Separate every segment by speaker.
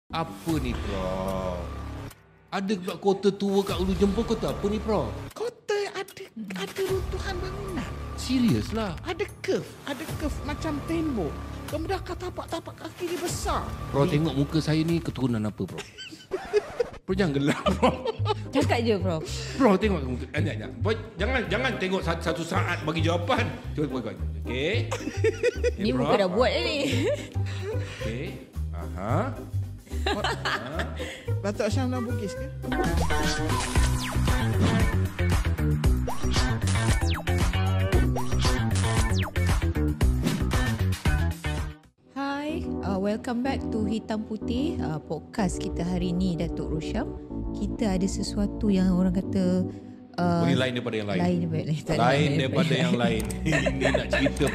Speaker 1: Apa ni, Prof? Ada pula kota tua kat Ulu Jempol, kota apa ni, Prof?
Speaker 2: Kota ada runtuhan bangunan.
Speaker 1: Serius lah.
Speaker 2: Ada curve macam tembok. Kemudian tapak kaki dia besar.
Speaker 1: Prof, tengok muka saya ni keturunan apa, Prof? Prof, jangan gelap, Prof.
Speaker 3: Cakap je, Prof.
Speaker 1: Prof, tengok muka. Jangan tengok satu saat bagi jawapan. Cuba. Okey.
Speaker 3: Ni muka dah buat ni.
Speaker 1: Okey. Aha.
Speaker 2: Datuk Syam dan Bugis ke?
Speaker 3: Hai, welcome back to Hitam Putih, podcast kita hari ni, Datuk Rosyam. Kita ada sesuatu yang orang kata
Speaker 1: Ini lain daripada yang lain.
Speaker 3: Lain
Speaker 1: Daripada yang lain. Ini nak cerita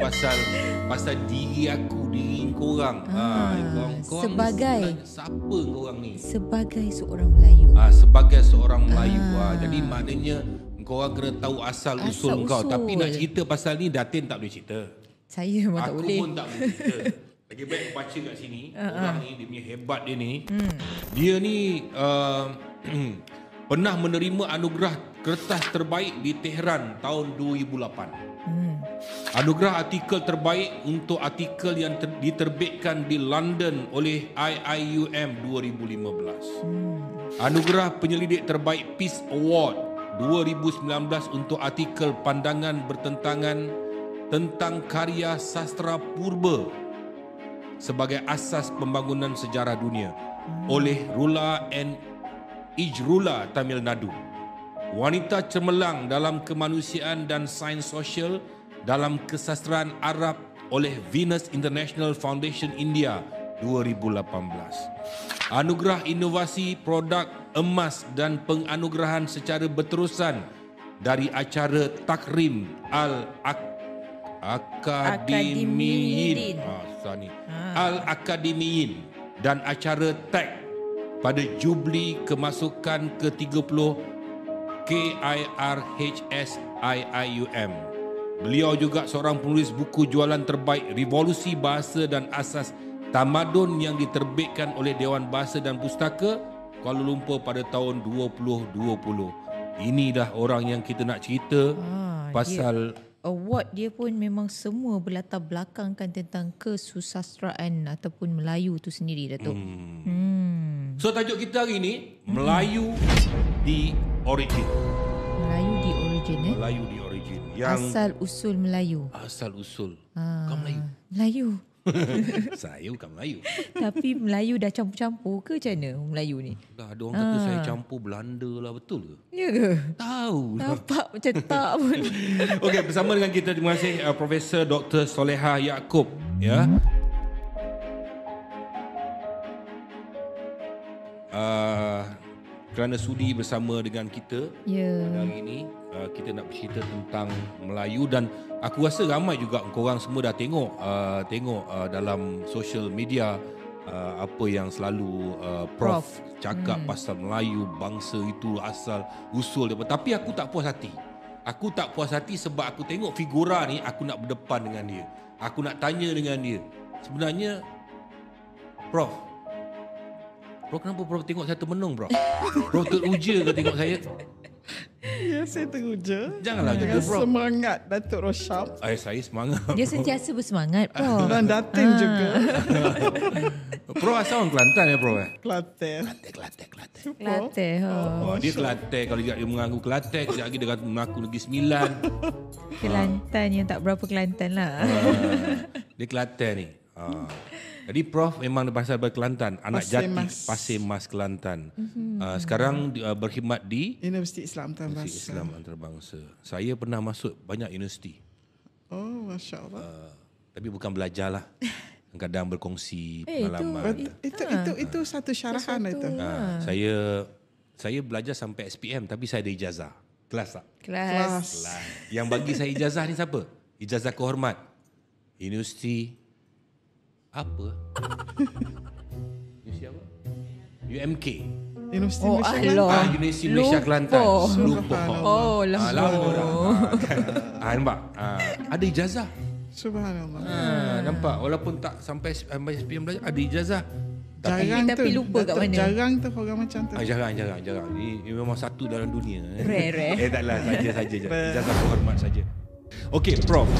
Speaker 1: pasal diri aku, diri korang. Korang
Speaker 3: sebagai
Speaker 1: siapa korang ni?
Speaker 3: sebagai seorang Melayu.
Speaker 1: Sebagai seorang Melayu. Jadi maknanya korang kena tahu asal usul kau.
Speaker 3: Asal-usul.
Speaker 1: Tapi nak cerita pasal ni, Datin tak boleh cerita.
Speaker 3: Saya memang tak
Speaker 1: Aku
Speaker 3: boleh.
Speaker 1: pun tak boleh cerita. Lagi baik baca kat sini. Orang ni, dia punya hebat dia ni. Dia ni pernah menerima anugerah kertas terbaik di Tehran tahun 2008. Anugerah artikel terbaik untuk artikel yang diterbitkan di London oleh IIUM 2015. Anugerah penyelidik terbaik Peace Award 2019 untuk artikel pandangan bertentangan tentang karya sastra purba sebagai asas pembangunan sejarah dunia oleh Rula and Ijrula Tamil Nadu. Wanita cemerlang dalam kemanusiaan dan sains sosial dalam kesastraan Arab oleh Venus International Foundation India 2018. Anugerah inovasi produk emas dan penganugerahan secara berterusan dari acara Takrim Al-Akademiyin Al-Akademiyin dan acara TAG pada Jubli Kemasukan ke-30 KIRHS IIUM. Beliau juga seorang penulis buku jualan terbaik Revolusi Bahasa dan Asas Tamadun yang diterbitkan oleh Dewan Bahasa dan Pustaka Kuala Lumpur pada tahun 2020. Ini dah orang yang kita nak cerita pasal
Speaker 3: Award dia pun memang semua berlatar belakangkan tentang kesusastraan ataupun Melayu tu sendiri, Datuk.
Speaker 1: So tajuk kita hari ni Melayu di Origin.
Speaker 3: Melayu di origin,
Speaker 1: Melayu di Origin. Yang
Speaker 3: asal usul Melayu.
Speaker 1: asal usul. Kau Melayu?
Speaker 3: Melayu.
Speaker 1: Saya bukan Melayu.
Speaker 3: Tapi Melayu dah campur-campur ke macam mana Melayu ni?
Speaker 1: Dah ada orang kata saya campur Belanda lah, betul ke?
Speaker 3: Ya ke?
Speaker 1: Tahu.
Speaker 3: Nampak macam tak pun.
Speaker 1: Okey, bersama dengan kita, terima kasih Profesor Dr. Solehah Yaakob, ya. Kerana sudi bersama dengan kita
Speaker 3: Ya.
Speaker 1: hari ini, kita nak bercerita tentang Melayu dan aku rasa ramai juga korang semua dah tengok dalam social media apa yang selalu Prof cakap pasal Melayu, bangsa itu asal usul dia. Tapi aku tak puas hati. Aku tak puas hati sebab aku tengok figura ni, aku nak berdepan dengan dia. Aku nak tanya dengan dia. Sebenarnya Prof, kenapa Prof tengok saya termenung, Prof? Prof teruja ke tengok saya?
Speaker 2: Ya, saya teruja.
Speaker 1: Janganlah
Speaker 2: Dengan
Speaker 1: gitu, Prof.
Speaker 2: semangat Datuk Rosyam
Speaker 1: Saya semangat.
Speaker 3: Dia sentiasa bersemangat, Prof.
Speaker 2: dan Datin juga.
Speaker 1: Prof asal orang Kelantan ya, Prof?
Speaker 2: Kelantan.
Speaker 1: Kelantan.
Speaker 3: Kelantan.
Speaker 1: Oh, dia Kelantan. Kalau dia mengaku Kelantan, kejap lagi dia kata mengaku Negeri Sembilan.
Speaker 3: Kelantan yang tak berapa Kelantan lah.
Speaker 1: Dia Kelantan ni. Jadi Prof memang pasal Kelantan, anak
Speaker 2: Pasir
Speaker 1: jati
Speaker 2: Mas.
Speaker 1: Pasir Mas Kelantan. Sekarang berkhidmat di
Speaker 2: Universiti Islam
Speaker 1: Universiti
Speaker 2: Antarabangsa.
Speaker 1: Islam Antarabangsa. Saya pernah masuk banyak universiti.
Speaker 2: Oh, Masya Allah.
Speaker 1: Tapi bukan belajar lah. Kadang berkongsi
Speaker 3: itu-
Speaker 1: pengalaman.
Speaker 2: Itu satu syarahan itu.
Speaker 1: Saya belajar sampai SPM tapi saya ada ijazah. Kelas tak?
Speaker 3: Kelas.
Speaker 1: Yang bagi saya ijazah ni siapa? Ijazah kehormat. Universiti apa? Universiti apa? UMK.
Speaker 2: Universiti
Speaker 3: Oh,
Speaker 2: Malaysia
Speaker 3: Allah.
Speaker 2: Kelantan.
Speaker 1: Universiti Malaysia Kelantan. Lupa.
Speaker 3: Oh,
Speaker 1: Lama dah. Nampak? Ada ijazah.
Speaker 2: Subhanallah.
Speaker 1: Nampak? Walaupun tak sampai SPM belajar, ada ijazah.
Speaker 2: Jarang
Speaker 3: tapi
Speaker 2: tu.
Speaker 3: lupa kat
Speaker 2: Datuk,
Speaker 3: mana.
Speaker 2: jarang tu orang macam tu.
Speaker 1: Jarang. Ini memang satu dalam dunia.
Speaker 3: Rare.
Speaker 1: Taklah, saja. Ijazah berhormat saja. Okey, Prof.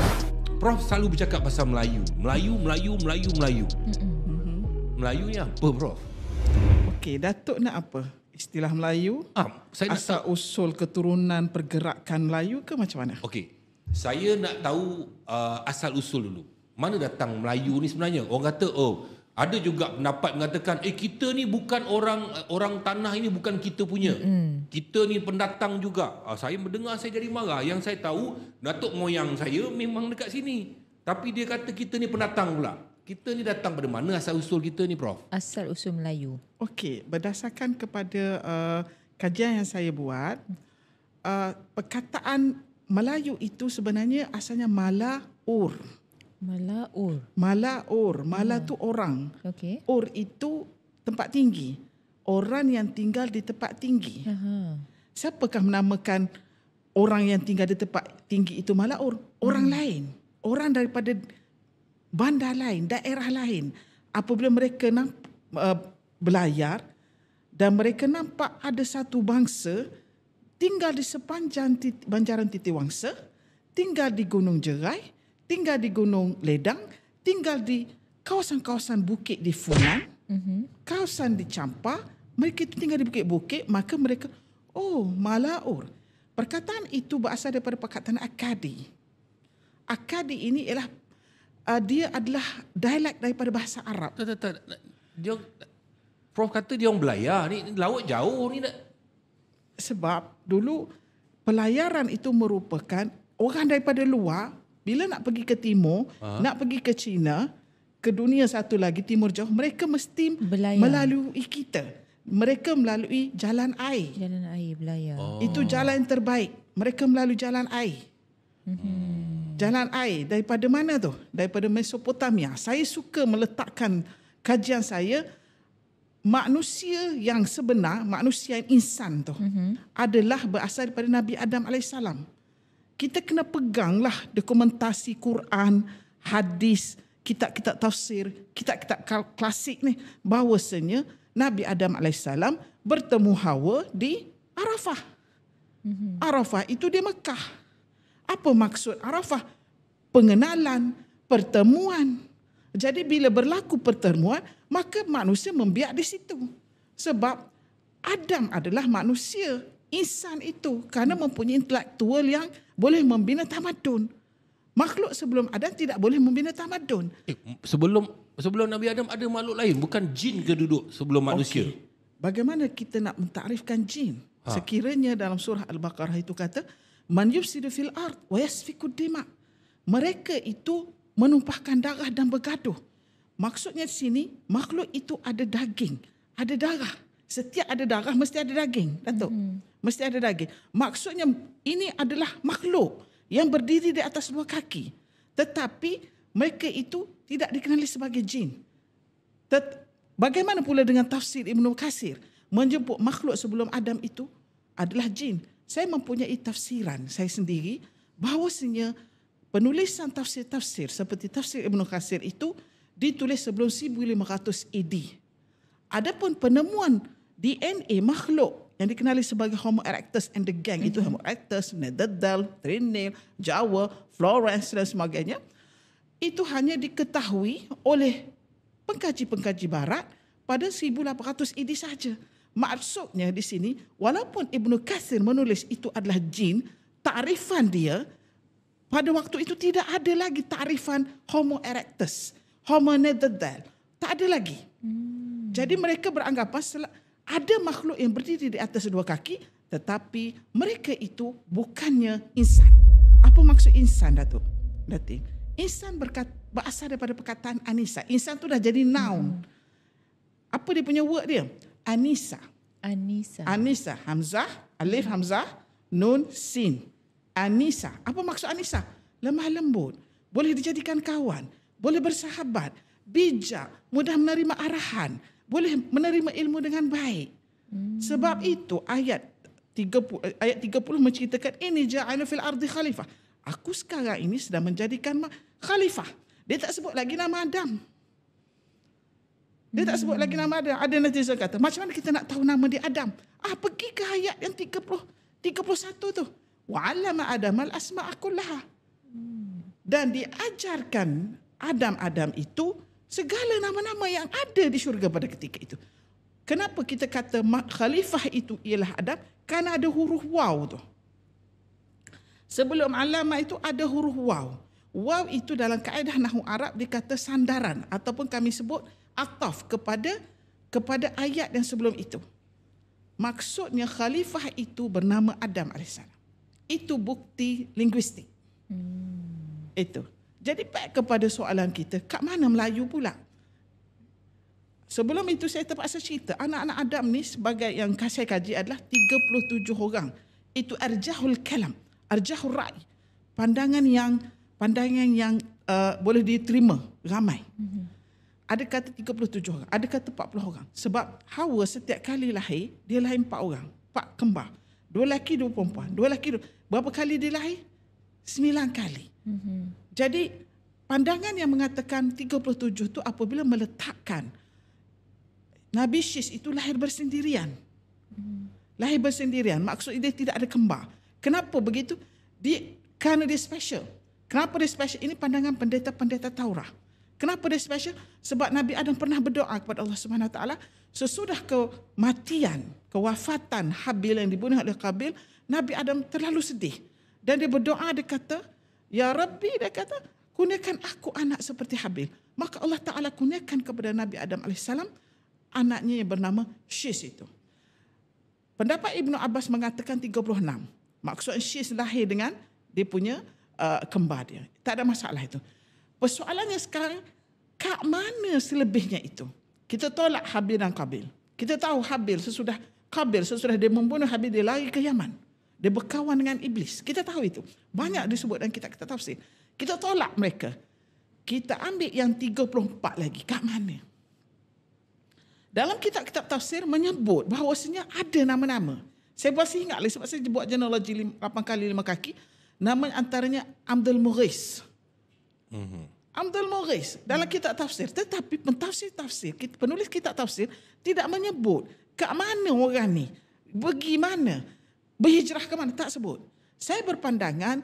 Speaker 1: Prof selalu bercakap pasal Melayu. Melayu. Melayu ni apa, Prof?
Speaker 2: Okey, Datuk nak apa? Istilah Melayu?
Speaker 1: Saya nak
Speaker 2: Asal usul keturunan pergerakan Melayu ke macam mana?
Speaker 1: Okey. Saya nak tahu asal usul dulu. Mana datang Melayu ni sebenarnya? Orang kata, ada juga pendapat mengatakan, kita ni bukan orang tanah ini bukan kita punya. Kita ni pendatang juga. Saya mendengar saya jadi marah. Yang saya tahu, datuk moyang saya memang dekat sini. Tapi dia kata kita ni pendatang pula. Kita ni datang pada mana asal usul kita ni, Prof?
Speaker 3: Asal usul Melayu.
Speaker 2: Okey, berdasarkan kepada kajian yang saya buat, perkataan Melayu itu sebenarnya asalnya Malaur. Mala tu orang.
Speaker 3: Okey.
Speaker 2: Ur itu tempat tinggi. Orang yang tinggal di tempat tinggi. Siapakah menamakan orang yang tinggal di tempat tinggi itu Malaur? Orang lain. Orang daripada bandar lain, daerah lain. Apabila mereka belayar dan mereka nampak ada satu bangsa tinggal di sepanjang banjaran Titiwangsa, tinggal di Gunung Jerai, tinggal di Gunung Ledang, tinggal di kawasan-kawasan bukit di Funan, kawasan di Champa, mereka itu tinggal di bukit-bukit, maka mereka, Malaur. Perkataan itu berasal daripada perkataan Akadi. Akadi ini ialah, dia adalah dialek daripada bahasa Arab.
Speaker 1: Dia, Prof kata dia orang belayar, ni laut jauh ni tak?
Speaker 2: Sebab dulu pelayaran itu merupakan orang daripada luar, bila nak pergi ke timur, nak pergi ke China, ke dunia satu lagi, timur jauh, mereka mesti melalui kita. Mereka melalui jalan air.
Speaker 3: Jalan air belayar.
Speaker 2: Itu jalan yang terbaik. Mereka melalui jalan air. Jalan air daripada mana tu? Daripada Mesopotamia. Saya suka meletakkan kajian saya, manusia yang sebenar, manusia yang insan tu, adalah berasal daripada Nabi Adam AS. Kita kena peganglah dokumentasi Quran, hadis, kitab-kitab tafsir, kitab-kitab klasik ni, bahawasanya Nabi Adam AS bertemu Hawa di Arafah. Arafah itu di Mekah. Apa maksud Arafah? Pengenalan, pertemuan. Jadi bila berlaku pertemuan, maka manusia membiak di situ. Sebab Adam adalah manusia, insan itu, kerana mempunyai intelektual yang boleh membina tamadun. Makhluk sebelum Adam tidak boleh membina tamadun.
Speaker 1: Sebelum Nabi Adam ada makhluk lain, bukan jin ke duduk sebelum manusia?
Speaker 2: Bagaimana kita nak mentakrifkan jin? Sekiranya dalam surah Al-Baqarah itu kata, man yufsidu fil ard wa yasfiku dima. Mereka itu menumpahkan darah dan bergaduh. Maksudnya di sini, makhluk itu ada daging, ada darah. Setiap ada darah mesti ada daging, Datuk. Mesti ada daging. Maksudnya ini adalah makhluk yang berdiri di atas dua kaki. Tetapi mereka itu tidak dikenali sebagai jin. Bagaimana pula dengan tafsir Ibnu Katsir menjemput makhluk sebelum Adam itu adalah jin? Saya mempunyai tafsiran saya sendiri bahawasanya penulisan tafsir-tafsir seperti tafsir Ibnu Katsir itu ditulis sebelum 1500 AD. Adapun penemuan DNA makhluk yang dikenali sebagai Homo erectus and the gang, itu Homo erectus, Neanderthal, Trinil, Jawa, Florence dan sebagainya, itu hanya diketahui oleh pengkaji-pengkaji barat pada 1800 AD saja. Maksudnya di sini, walaupun Ibnu Katsir menulis itu adalah jin, takrifan dia pada waktu itu tidak ada lagi takrifan Homo erectus, Homo Neanderthal, tak ada lagi. Jadi mereka beranggapan ada makhluk yang berdiri di atas dua kaki, tetapi mereka itu bukannya insan. Apa maksud insan, Datuk? Insan berasal daripada perkataan Anisa. Insan tu dah jadi noun. Apa dia punya word dia? Anisa. Anisa. Hamzah, alif hamzah, nun, sin. Anisa. Apa maksud Anisa? Lemah lembut. Boleh dijadikan kawan. Boleh bersahabat. Bijak. Mudah menerima arahan. Boleh menerima ilmu dengan baik. Sebab itu ayat 30 menceritakan ini ja'ala fil ardi khalifah. Aku sekarang ini sedang menjadikan khalifah. Dia tak sebut lagi nama Adam. Dia tak sebut lagi nama Adam. Ada netizen kata, macam mana kita nak tahu nama dia Adam? Pergi ke ayat yang 31 tu. Wa 'allama Adam al-asma'a kullaha. Dan diajarkan Adam itu segala nama-nama yang ada di syurga pada ketika itu. Kenapa kita kata khalifah itu ialah Adam? Kerana ada huruf waw tu. Sebelum alama itu ada huruf waw. Waw itu dalam kaedah nahwu Arab dikata sandaran ataupun kami sebut ataf kepada ayat yang sebelum itu. Maksudnya khalifah itu bernama Adam AS. Itu bukti linguistik. Itu. Jadi back kepada soalan kita, kat mana Melayu pula? Sebelum itu saya terpaksa cerita, anak-anak Adam ni sebagai yang saya kaji adalah 37 orang. Itu arjahul kalam, arjahul ra'i. Pandangan yang boleh diterima ramai. Ada kata 37 orang, ada kata 40 orang. Sebab Hawa setiap kali lahir, dia lahir 4 orang. 4 kembar. 2 lelaki, 2 perempuan. 2 lelaki, berapa kali dia lahir? 9 kali. Jadi pandangan yang mengatakan 37 itu apabila meletakkan Nabi Syis itu lahir bersendirian. Lahir bersendirian, maksudnya dia tidak ada kembar. Kenapa begitu? Kerana dia special. Kenapa dia special? Ini pandangan pendeta-pendeta Taurah. Kenapa dia special? Sebab Nabi Adam pernah berdoa kepada Allah Subhanahu Wa Taala sesudah kematian, kewafatan Habil yang dibunuh oleh Qabil, Nabi Adam terlalu sedih. Dan dia berdoa, dia kata, Ya Rabbi, dia kata, kurniakan aku anak seperti Habil. Maka Allah Ta'ala kurniakan kepada Nabi Adam AS anaknya yang bernama Syis itu. Pendapat Ibnu Abbas mengatakan 36. Maksud Syis lahir dengan dia punya kembar dia. Tak ada masalah itu. Persoalannya sekarang, kat mana selebihnya itu? Kita tolak Habil dan Qabil. Kita tahu Habil sesudah dia membunuh Habil, dia lari ke Yaman. Dia berkawan dengan iblis. Kita tahu itu. Banyak disebut dalam kitab-kitab tafsir. Kita tolak mereka. Kita ambil yang 34 lagi. Kat mana? Dalam kitab-kitab tafsir menyebut bahawasanya ada nama-nama. Saya masih ingat sebab saya buat genealogi 8 kali 5 kaki. Nama antaranya Abdul Mughis. Abdul Mughis dalam kitab tafsir. Tetapi pentafsir-tafsir, penulis kitab tafsir tidak menyebut kat mana orang ni. Pergi mana? Berhijrah ke mana? Tak sebut. Saya berpandangan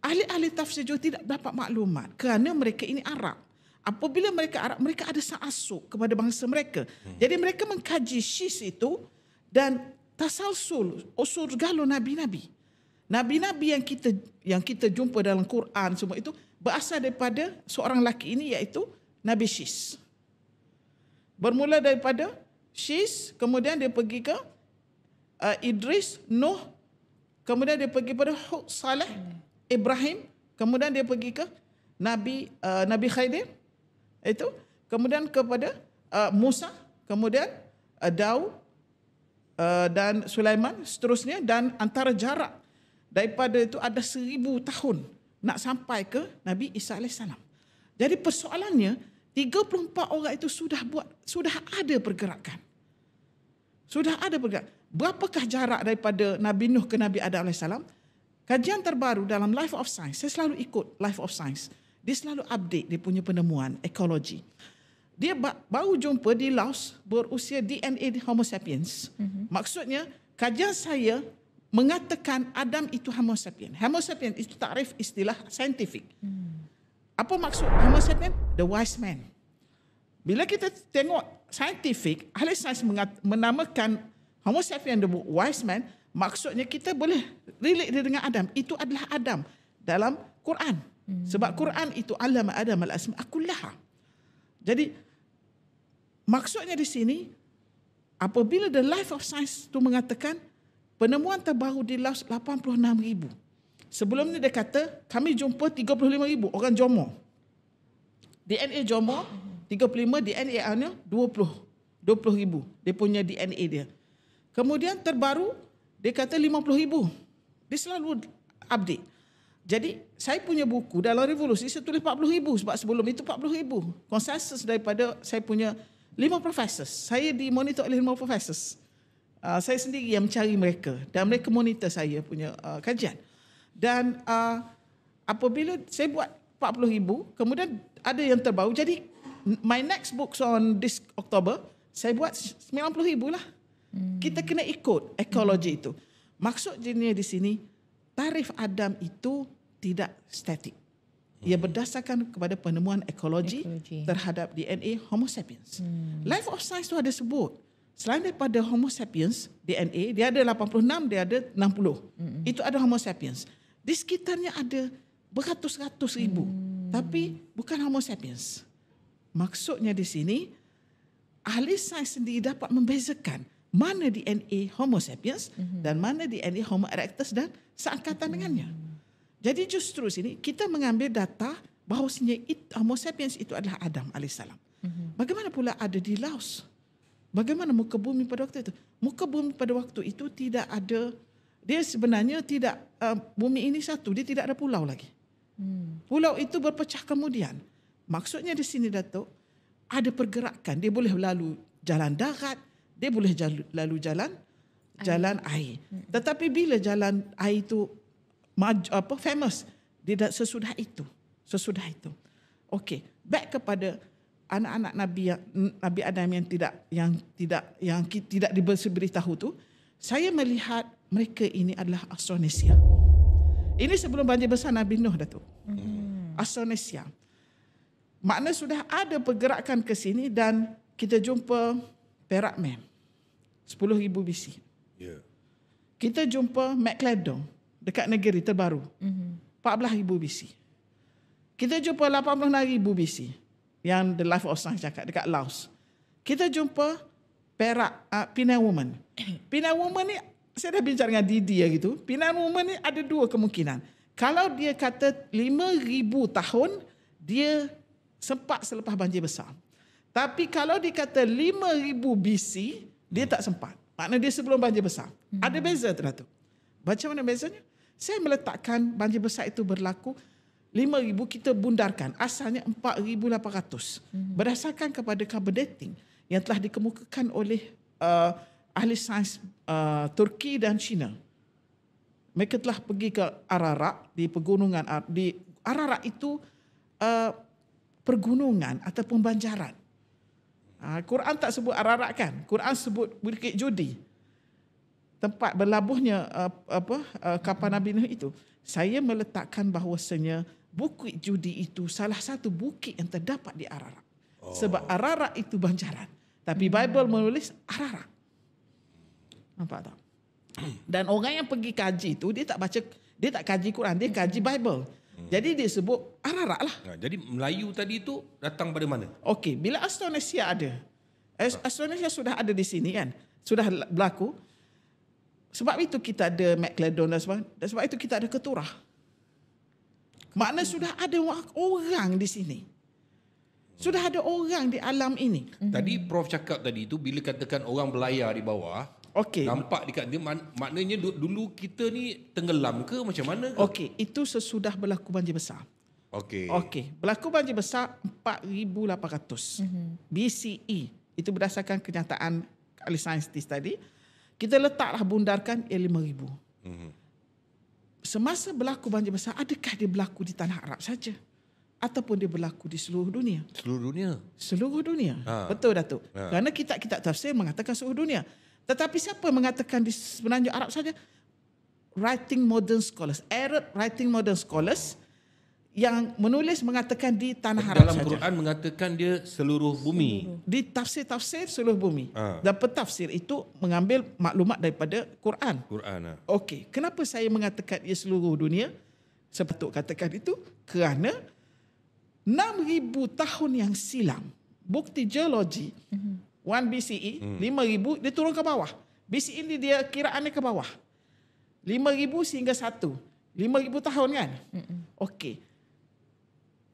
Speaker 2: ahli-ahli tafsir juga tidak dapat maklumat kerana mereka ini Arab. Apabila mereka Arab, mereka ada ta'assub kepada bangsa mereka. Jadi mereka mengkaji Syis itu dan tasalsul, usul segala nabi-nabi. Nabi-nabi yang kita jumpa dalam Quran semua itu berasal daripada seorang lelaki ini iaitu Nabi Syis. Bermula daripada Syis, kemudian dia pergi ke Idris, Nuh, kemudian dia pergi pada Hud, Saleh, Ibrahim, kemudian dia pergi ke Nabi Khidir, itu, kemudian kepada Musa, kemudian Daud dan Sulaiman, seterusnya, dan antara jarak daripada itu ada 1000 tahun nak sampai ke Nabi Isa AS. Jadi persoalannya 34 orang itu sudah ada pergerakan. Sudah ada pergerakan. Berapakah jarak daripada Nabi Nuh ke Nabi Adam AS? Kajian terbaru dalam Life of Science, saya selalu ikut Life of Science. Dia selalu update dia punya penemuan ekologi. Dia baru jumpa di Laos berusia DNA Homo sapiens. Maksudnya kajian saya mengatakan Adam itu Homo sapiens. Homo sapiens itu takrif istilah saintifik. Apa maksud Homo sapiens? The wise man. Bila kita tengok saintifik, ahli sains menamakan Homo sapiens the wise man, maksudnya kita boleh relate dia dengan Adam. Itu adalah Adam dalam Quran. Sebab Quran itu allama Adam al-asma'a kullaha. Jadi maksudnya di sini apabila the Life of Science itu mengatakan penemuan terbaru di Laos 86,000. Sebelum ni dia kata kami jumpa 35,000 orang Jomo. DNA Jomo 35, DNA nya 20,000. Dia punya DNA dia. Kemudian terbaru dia kata 50,000. Dia selalu update. Jadi saya punya buku dalam revolusi saya tulis 40,000 sebab sebelum itu 40,000. Konsensus daripada saya punya 5 profesor. Saya dimonitor oleh 5 profesor. Saya sendiri yang mencari mereka dan mereka monitor saya punya kajian. Dan apabila saya buat 40,000, kemudian ada yang terbaru. Jadi my next book on this October, saya buat 90,000 lah. Kita kena ikut ekologi itu. Maksudnya di sini, tarikh Adam itu tidak statik. Ia berdasarkan kepada penemuan ekologi terhadap DNA Homo sapiens. Life of Science itu ada sebut. Selain daripada Homo sapiens, DNA, dia ada 86, dia ada 60. Itu ada Homo sapiens. Di sekitarnya ada beratus-ratus ribu. Tapi bukan Homo sapiens. Maksudnya di sini, ahli sains sendiri dapat membezakan mana DNA Homo sapiens dan mana DNA Homo erectus dan seangkatan dengannya. Jadi justru sini kita mengambil data bahawasanya Homo sapiens itu adalah Adam AS. Bagaimana pula ada di Laos? Bagaimana muka bumi pada waktu itu? Muka bumi pada waktu itu tidak ada, dia sebenarnya tidak, bumi ini satu, dia tidak ada pulau lagi. Pulau itu berpecah kemudian. Maksudnya di sini Datuk, ada pergerakan, dia boleh lalu jalan darat, dia boleh lalu jalan air. Tetapi bila jalan air itu famous, dia sesudah itu. Okey, back kepada anak-anak Nabi Adam yang tidak diberitahu tu, saya melihat mereka ini adalah Austronesia. Ini sebelum banjir besar Nabi Nuh Datuk. Austronesia. Makna sudah ada pergerakan ke sini dan kita jumpa Perak Man 10,000 BC. Kita jumpa McLeod dekat negeri terbaru 14,000 BC. Kita jumpa 86,000 BC yang The Life of Science cakap dekat Laos. Kita jumpa Perak Penang Woman. Penang Woman ni saya dah bincang dengan Didi gitu. Penang Woman ni ada dua kemungkinan. Kalau dia kata 5,000 tahun dia sempat selepas banjir besar. Tapi kalau dia kata 5,000 BC dia tak sempat. Maknanya dia sebelum banjir besar. Ada beza tu Datuk. Macam mana bezanya? Saya meletakkan banjir besar itu berlaku 5,000 kita bundarkan. Asalnya 4,800. Berdasarkan kepada carbon dating yang telah dikemukakan oleh ahli sains Turki dan China. Mereka telah pergi ke Ararat di pegunungan. Di Ararat itu pergunungan ataupun banjaran. Quran tak sebut Ararat kan? Quran sebut Bukit Judi. Tempat berlabuhnya kapal Nabi Nuh itu. Saya meletakkan bahawasanya Bukit Judi itu salah satu bukit yang terdapat di Ararat. Sebab Ararat itu banjaran. Tapi Bible menulis Ararat. Nampak tak? Dan orang yang pergi kaji itu dia tak kaji Quran, dia kaji Bible. Jadi dia sebut Ararat lah.
Speaker 1: Jadi Melayu tadi tu datang pada mana?
Speaker 2: Okey, bila Austronesia ada. Austronesia sudah ada di sini kan? Sudah berlaku. Sebab itu kita ada McLeod dan sebab itu kita ada Keturah. Makna sudah ada orang di sini. Sudah ada orang di alam ini.
Speaker 1: Tadi Prof cakap tadi tu bila katakan orang berlayar di bawah, nampak dekat dia maknanya dulu kita ni tenggelam ke macam mana ke?
Speaker 2: Okey, itu sesudah berlaku banjir besar. Okey, berlaku banjir besar 4,800 BCE. Itu berdasarkan kenyataan ahli saintis tadi. Kita letaklah bundarkan 5,000. Semasa berlaku banjir besar, adakah dia berlaku di tanah Arab saja? Ataupun dia berlaku di seluruh dunia? Seluruh dunia. Betul Datuk. Kerana kitab-kitab tafsir mengatakan seluruh dunia. Tetapi siapa mengatakan di semenanjung Arab saja? Arab writing modern scholars yang menulis mengatakan di tanah Arab
Speaker 1: dalam
Speaker 2: saja.
Speaker 1: Quran mengatakan dia seluruh bumi.
Speaker 2: Di tafsir-tafsir seluruh bumi. Dan pentafsir itu mengambil maklumat daripada Quran. Okey, kenapa saya mengatakan ia seluruh dunia? Sepatut katakan itu kerana 6,000 tahun yang silam, bukti geologi 1 BCE, 5,000 dia turun ke bawah. BCE ni dia kiraannya ke bawah. 5,000 sehingga 1. 5,000 tahun kan? Okey.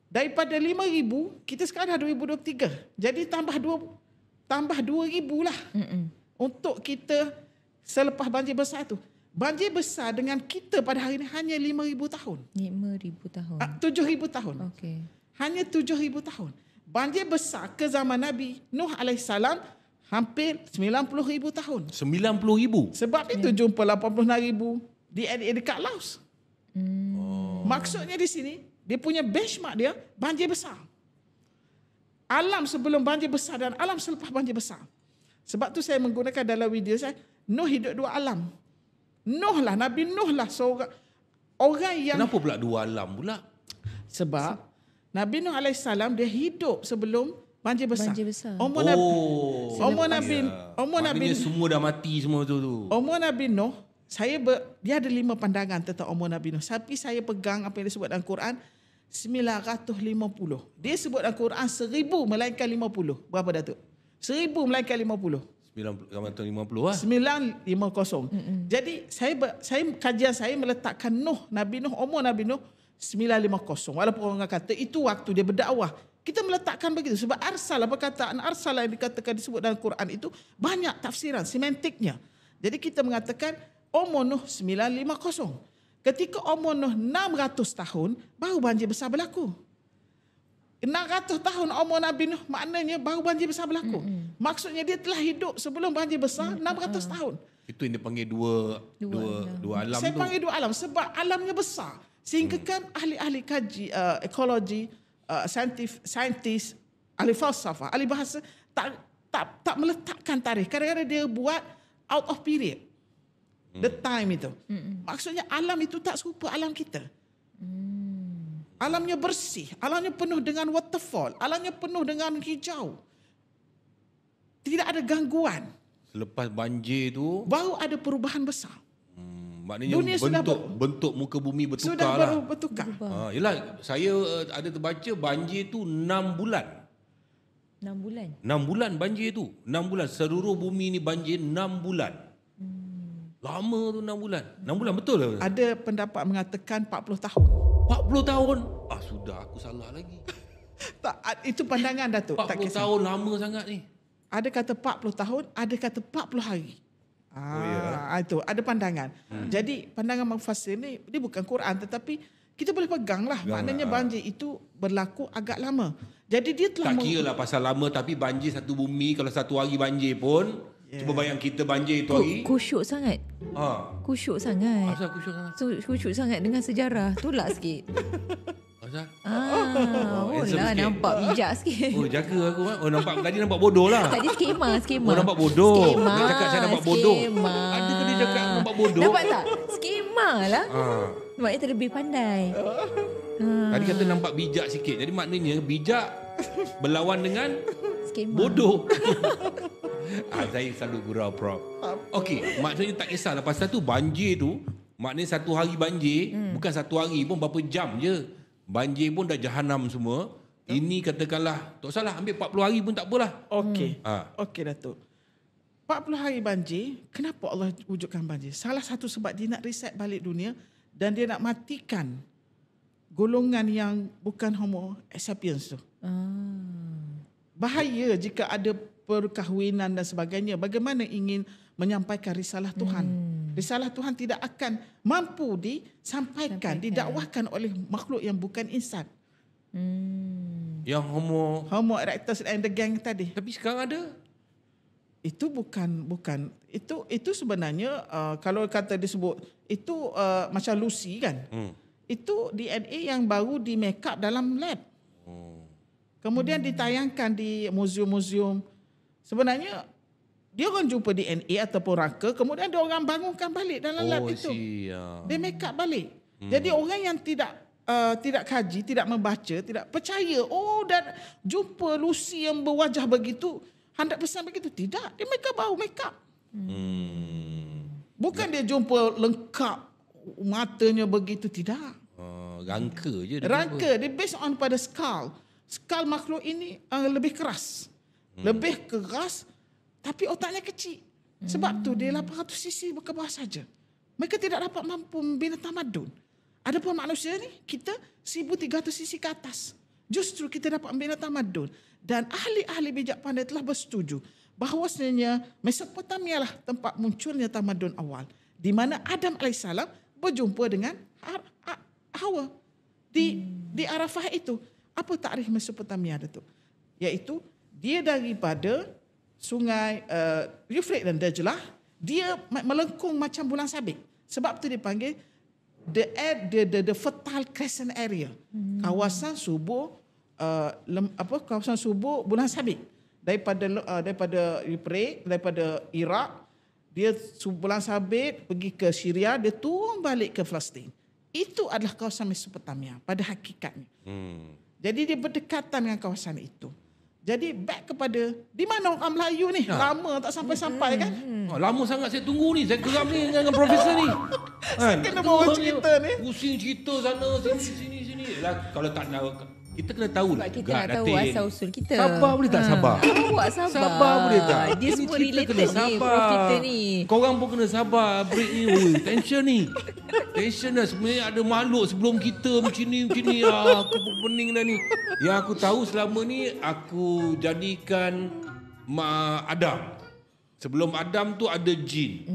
Speaker 2: Daripada 5,000, kita sekarang dah 2023. Jadi tambah 2,000 lah. Untuk kita selepas banjir besar tu. Banjir besar dengan kita pada hari ini hanya 5,000 tahun.
Speaker 3: 5,000 tahun.
Speaker 2: 7,000 tahun.
Speaker 3: Okey.
Speaker 2: Hanya 7,000 tahun. Banjir besar ke zaman Nabi Nuh AS hampir 90,000 tahun.
Speaker 1: 90,000?
Speaker 2: Sebab itu jumpa 86,000 DNA dekat Laos. Maksudnya di sini, dia punya benchmark dia banjir besar. alam sebelum banjir besar dan alam selepas banjir besar. Sebab tu saya menggunakan dalam video saya, Nuh hidup dua alam. Nuh lah, Nabi Nuh lah seorang orang yang...
Speaker 1: Kenapa pula dua alam pula?
Speaker 2: Sebab Nabi Nuh AS dia hidup sebelum banjir besar.
Speaker 3: Banjir besar.
Speaker 2: Umur Nabi
Speaker 1: Maknanya semua dah mati semua tu.
Speaker 2: umur Nabi Nuh, dia ada 5 pandangan tentang umur Nabi Nuh. Tapi saya pegang apa yang disebut dalam Quran 950. Dia sebut dalam Quran 1000 melainkan 50. Berapa Datuk? 1000 melainkan 50.
Speaker 1: 950 lah.
Speaker 2: 950. Jadi kajian saya meletakkan Nabi Nuh, umur Nabi Nuh 950. Walaupun orang kata itu waktu dia berdakwah. Kita meletakkan begitu sebab perkataan arsal yang dikatakan disebut dalam Quran itu banyak tafsiran semantiknya. Jadi kita mengatakan umur Nuh 950. Ketika umur Nuh 600 tahun baru banjir besar berlaku. 600 tahun umur Nabi Nuh maknanya baru banjir besar berlaku. Maksudnya dia telah hidup sebelum banjir besar 600 tahun.
Speaker 1: Itu yang dia panggil dua alam
Speaker 2: Saya
Speaker 1: tu.
Speaker 2: panggil dua alam sebab alamnya besar. Sehingga kan ahli-ahli kaji ekologi, saintis, ahli falsafah, ahli bahasa tak meletakkan tarikh. Kadang-kadang dia buat out of period. The time itu. Maksudnya alam itu tak serupa alam kita. Alamnya bersih, alamnya penuh dengan waterfall, alamnya penuh dengan hijau. Tidak ada gangguan.
Speaker 1: Selepas banjir tu,
Speaker 2: Baru ada perubahan besar.
Speaker 1: maknanya
Speaker 2: Dunia sudah
Speaker 1: bentuk muka bumi bertukar
Speaker 2: Sudah
Speaker 1: lah.
Speaker 2: baru bertukar.
Speaker 1: Yelah, saya ada terbaca banjir tu 6 bulan.
Speaker 3: 6 bulan.
Speaker 1: 6 bulan banjir tu. 6 bulan. Seluruh bumi ni banjir 6 bulan. Lama tu 6 bulan. 6 bulan betul lah.
Speaker 2: Ada pendapat mengatakan 40 tahun.
Speaker 1: 40 tahun. Sudah aku salah lagi.
Speaker 2: Tak, itu pandangan Datuk.
Speaker 1: 40 tahun lama sangat ni.
Speaker 2: Ada kata 40 tahun, ada kata 40 hari. Itu ada pandangan. Jadi pandangan mufassir ni dia bukan Quran tetapi kita boleh pegang lah. Maknanya banjir itu berlaku agak lama. Jadi dia telah
Speaker 1: Tak kira lah pasal lama tapi banjir satu bumi kalau satu hari banjir pun cuba bayang kita banjir tu hari.
Speaker 3: Kusyuk sangat. Kusyuk sangat.
Speaker 1: Asal aku syok sangat.
Speaker 3: Kusyuk sangat dengan sejarah. Tolak sikit.
Speaker 1: Asal?
Speaker 3: Lah nampak bijak sikit.
Speaker 1: Jaga aku. Nampak tadi nampak bodoh lah.
Speaker 3: Tadi skema.
Speaker 1: Nampak bodoh.
Speaker 3: Skema.
Speaker 1: Dia cakap saya nampak bodoh.
Speaker 3: Skema.
Speaker 1: Ada ke dia cakap aku nampak bodoh?
Speaker 3: Nampak tak? Skema lah. Maknanya terlebih pandai.
Speaker 1: Tadi kata nampak bijak sikit. Jadi maknanya bijak berlawan dengan
Speaker 3: Skema.
Speaker 1: bodoh. Saya selalu gurau Prof. Okey, maksudnya tak kisahlah pasal tu banjir tu, maknanya satu hari banjir, bukan satu hari pun berapa jam je. Banjir pun dah jahanam semua. Ini katakanlah, tak salah ambil 40 hari pun tak apalah.
Speaker 2: Okey. Okey Datuk. 40 hari banjir, kenapa Allah wujudkan banjir? Salah satu sebab dia nak reset balik dunia dan dia nak matikan golongan yang bukan homo sapiens tu. Bahaya jika ada perkahwinan dan sebagainya. Bagaimana ingin menyampaikan risalah Tuhan? Risalah Tuhan tidak akan mampu disampaikan, didakwahkan oleh makhluk yang bukan insan.
Speaker 1: Yang
Speaker 2: Homo erectus and the gang tadi.
Speaker 1: tapi sekarang ada.
Speaker 2: Itu bukan itu sebenarnya kalau kata disebut itu macam Lucy kan. Itu DNA yang baru di make up dalam lab. Kemudian ditayangkan di muzium-muzium. Sebenarnya dia orang jumpa DNA ataupun raka, kemudian dia orang bangunkan balik dalam lab itu. Dia make up balik. Jadi orang yang tidak kaji, tidak membaca, tidak percaya, dan jumpa Lucy yang berwajah begitu 100% begitu. Tidak, dia baru make up. Bukan dia jumpa lengkap matanya begitu, tidak.
Speaker 1: Rangka je.
Speaker 2: Rangka, dia based on pada skull. Skull makhluk ini lebih keras. Lebih keras tapi otaknya kecil. Sebab tu dia 800 cc ke bawah saja. Mereka tidak dapat mampu membina tamadun. Adapun manusia ni kita 1300 cc ke atas. Justru kita dapat membina tamadun. Dan ahli-ahli bijak pandai telah bersetuju bahawasanya Mesopotamia lah tempat munculnya tamadun awal. Di mana Adam AS berjumpa dengan Hawa. Di Arafah itu. Apa takrif Mesopotamia itu? Iaitu dia daripada sungai Euphrates dan Dajlah, dia melengkung macam bulan sabit. Sebab tu dipanggil the fertile crescent area. Kawasan subur kawasan subur bulan sabit daripada Ukraine, daripada Iraq, dia bulan sabit pergi ke Syria, dia turun balik ke Palestin. Itu adalah kawasan Mesopotamia pada hakikatnya. Jadi dia berdekatan dengan kawasan itu. Jadi back kepada di mana orang Melayu ni? Lama tak sampai-sampai kan?
Speaker 1: Lama sangat saya tunggu ni. Saya geram ni dengan profesor ni.
Speaker 2: Kan? Kena bawa cerita ni.
Speaker 1: Pusing cerita sana sini. Lah, kalau tak nak, kita kena tahu
Speaker 3: Sebab
Speaker 1: lah
Speaker 3: kita
Speaker 1: juga,
Speaker 3: nak tahu
Speaker 1: Datin.
Speaker 3: asal usul kita.
Speaker 1: Sabar boleh tak sabar?
Speaker 3: Awak sabar.
Speaker 1: Sabar boleh tak?
Speaker 3: Dia
Speaker 1: Ini
Speaker 3: semua
Speaker 1: kita
Speaker 3: related
Speaker 1: kena
Speaker 3: ni,
Speaker 1: sabar.
Speaker 3: Prof kita ni.
Speaker 1: Korang pun kena sabar. Break ni. Ui, tension ni. Tension dah. Sebenarnya ada makhluk sebelum kita macam ni. Aku pun pening dah ni. Yang aku tahu selama ni, aku jadikan Adam. Sebelum Adam tu ada jin.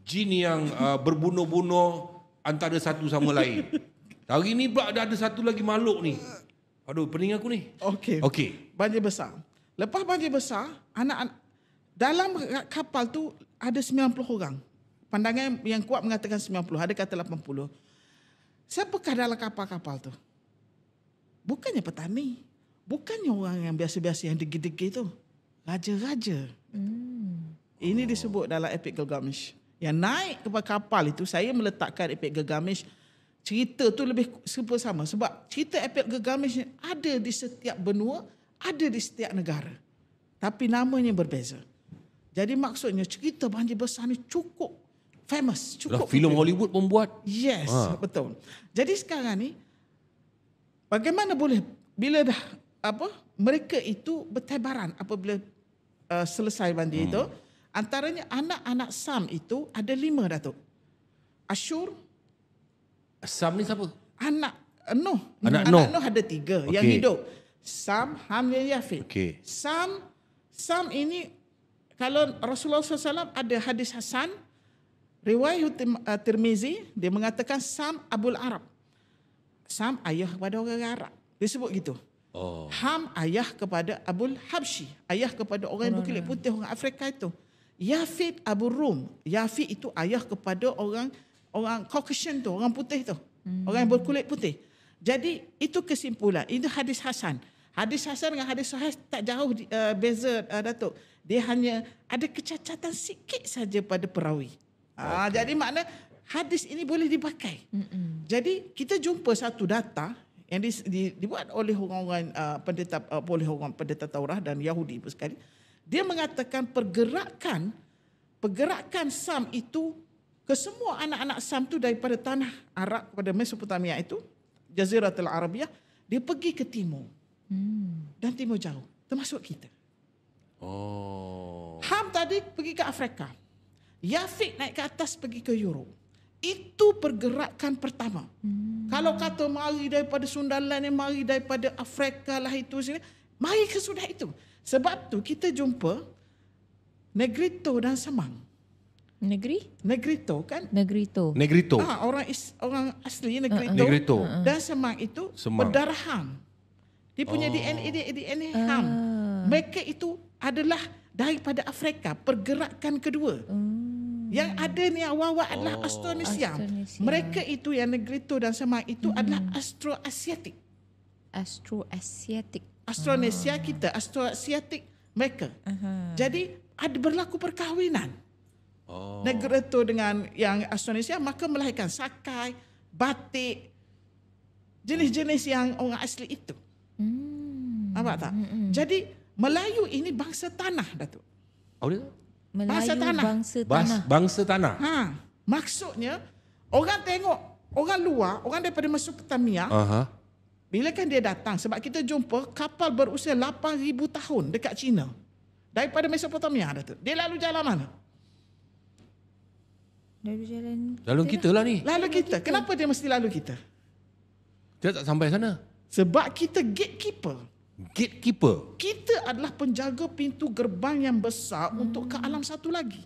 Speaker 1: Jin yang berbunuh-bunuh antara satu sama lain. Hari ni pula ada satu lagi makhluk ni. Aduh, pening aku ni. Okey.
Speaker 2: Banjir besar. Lepas banjir besar, anak-anak dalam kapal tu ada 90 orang. Pandangan yang kuat mengatakan 90, ada kata 80. Siapakah dalam kapal-kapal tu? Bukannya petani. Bukannya orang yang biasa-biasa yang degi-degi tu. Raja-raja. Ini disebut dalam Epik Gilgamesh. Yang naik ke kapal itu, saya meletakkan Epik Gilgamesh, cerita tu lebih sama. Sebab cerita Epik Gilgamesh ada di setiap benua, ada di setiap negara. Tapi namanya berbeza. Jadi maksudnya cerita banjir besar ni cukup famous. Cukup
Speaker 1: filem Hollywood pun buat.
Speaker 2: Yes, betul. Jadi sekarang ni, bagaimana boleh, bila dah mereka itu bertebaran apabila selesai banjir itu, antaranya anak-anak Sam itu ada 5, Datuk. Asyur.
Speaker 1: Sam ni siapa?
Speaker 2: Anak Nuh.
Speaker 1: Anak
Speaker 2: Nuh ada 3 yang hidup. Sam, Ham dan Yafid. Sam ini, kalau Rasulullah SAW ada hadis Hasan, riwayat Tirmizi, dia mengatakan Sam Abul Arab. Sam ayah kepada orang Arab. Dia sebut gitu. Ham ayah kepada Abul Habsyi, ayah kepada orang yang berkulit putih, orang Afrika itu. Yafid Abu Rum. Yafid itu ayah kepada orang Caucasian tu, orang putih tu. Orang yang berkulit putih. Jadi itu kesimpulan. Itu hadis Hasan. Hadis Hasan dengan hadis Sahih tak jauh beza, Datuk. Dia hanya ada kecacatan sikit saja pada perawi. Jadi makna hadis ini boleh dipakai. Jadi kita jumpa satu data yang dibuat oleh orang-orang pendeta Taurat dan Yahudi pun sekali. Dia mengatakan pergerakan Sam itu ke semua anak-anak Sam tu daripada tanah Arab kepada Mesopotamia itu, Jaziratul Arabiyah, dia pergi ke timur. Dan timur jauh, termasuk kita. Ham tadi pergi ke Afrika. Yafid naik ke atas pergi ke Europe. Itu pergerakan pertama. Kalau kata mari daripada Sundaland, mari daripada Afrika lah itu sini, mari ke sudah itu. Sebab tu kita jumpa Negrito dan Semang. Negrito kan?
Speaker 1: Negrito.
Speaker 2: Orang asli Negrito. Dan Semang itu berdarah Ham. Dia punya DNA Ham. Mereka itu adalah daripada Afrika, pergerakan kedua. Yang ada ni awal-awal adalah Austronesia. Mereka itu yang Negrito dan Semang itu adalah Austroasiatik. Austronesia kita, Austroasiatik mereka. Jadi ada berlaku perkahwinan. Negrito dengan yang Austronesia, maka melahirkan Sakai, Batik, jenis-jenis yang orang asli itu. Nampak tak? Jadi Melayu ini bangsa tanah, Datuk.
Speaker 3: Melayu
Speaker 1: Bangsa tanah.
Speaker 2: Maksudnya orang tengok orang luar, orang daripada Mesopotamia, bila kan dia datang, sebab kita jumpa kapal berusia 8,000 tahun dekat China. Daripada Mesopotamia, Datuk. Dia lalu jalan mana?
Speaker 1: Lalu kita lah ni.
Speaker 2: Lalu kita. Kenapa dia mesti lalu kita?
Speaker 1: Dia tak sampai sana.
Speaker 2: Sebab kita gatekeeper. Kita adalah penjaga pintu gerbang yang besar untuk ke alam satu lagi.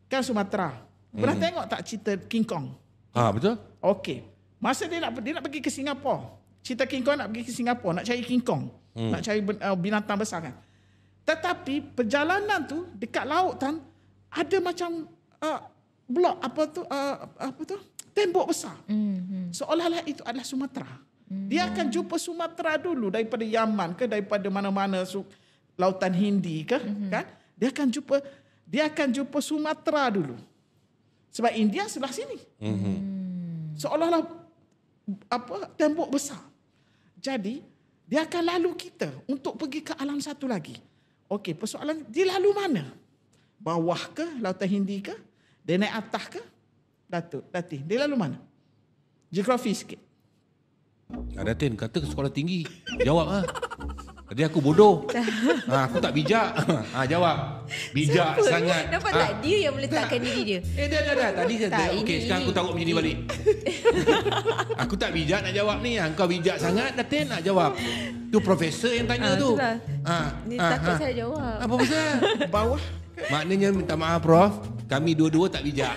Speaker 2: Kan Sumatera. Pernah tengok tak cerita King Kong?
Speaker 1: Betul.
Speaker 2: Okey. Masa dia nak pergi ke Singapura. Cerita King Kong nak pergi ke Singapura, nak cari King Kong. Nak cari binatang besar kan. Tetapi perjalanan tu dekat lautan ada macam blok tembok besar. Seolah-olah itu adalah Sumatera. Dia akan jumpa Sumatera dulu daripada Yaman ke, daripada mana-mana Lautan Hindi ke, kan? Dia akan jumpa Sumatera dulu. Sebab India sebelah sini. Seolah-olah tembok besar. Jadi dia akan lalu kita untuk pergi ke alam satu lagi. Okey, persoalan dia lalu mana? Bawah ke, Lautan Hindi ke? Dia naik atas ke? Datin, dia lalu mana? Geografi sikit.
Speaker 1: Datin kata ke sekolah tinggi. Jawab lah. Tadi aku bodoh. Aku tak bijak. Jawab. Bijak
Speaker 3: Siapa?
Speaker 1: sangat.
Speaker 3: Nampak tak? Dia yang meletakkan diri dia.
Speaker 1: Dah. Tadi saya
Speaker 3: Tak,
Speaker 1: okey,
Speaker 3: ini-
Speaker 1: sekarang aku taruh macam ni balik. Aku tak bijak nak jawab ni. Kau bijak sangat, Datin nak jawab. Tu profesor yang tanya tu.
Speaker 3: Itulah. Ni takut saya jawab.
Speaker 1: Apa pasal?
Speaker 2: Bawah.
Speaker 1: Maknanya minta maaf Prof. Kami dua-dua tak bijak.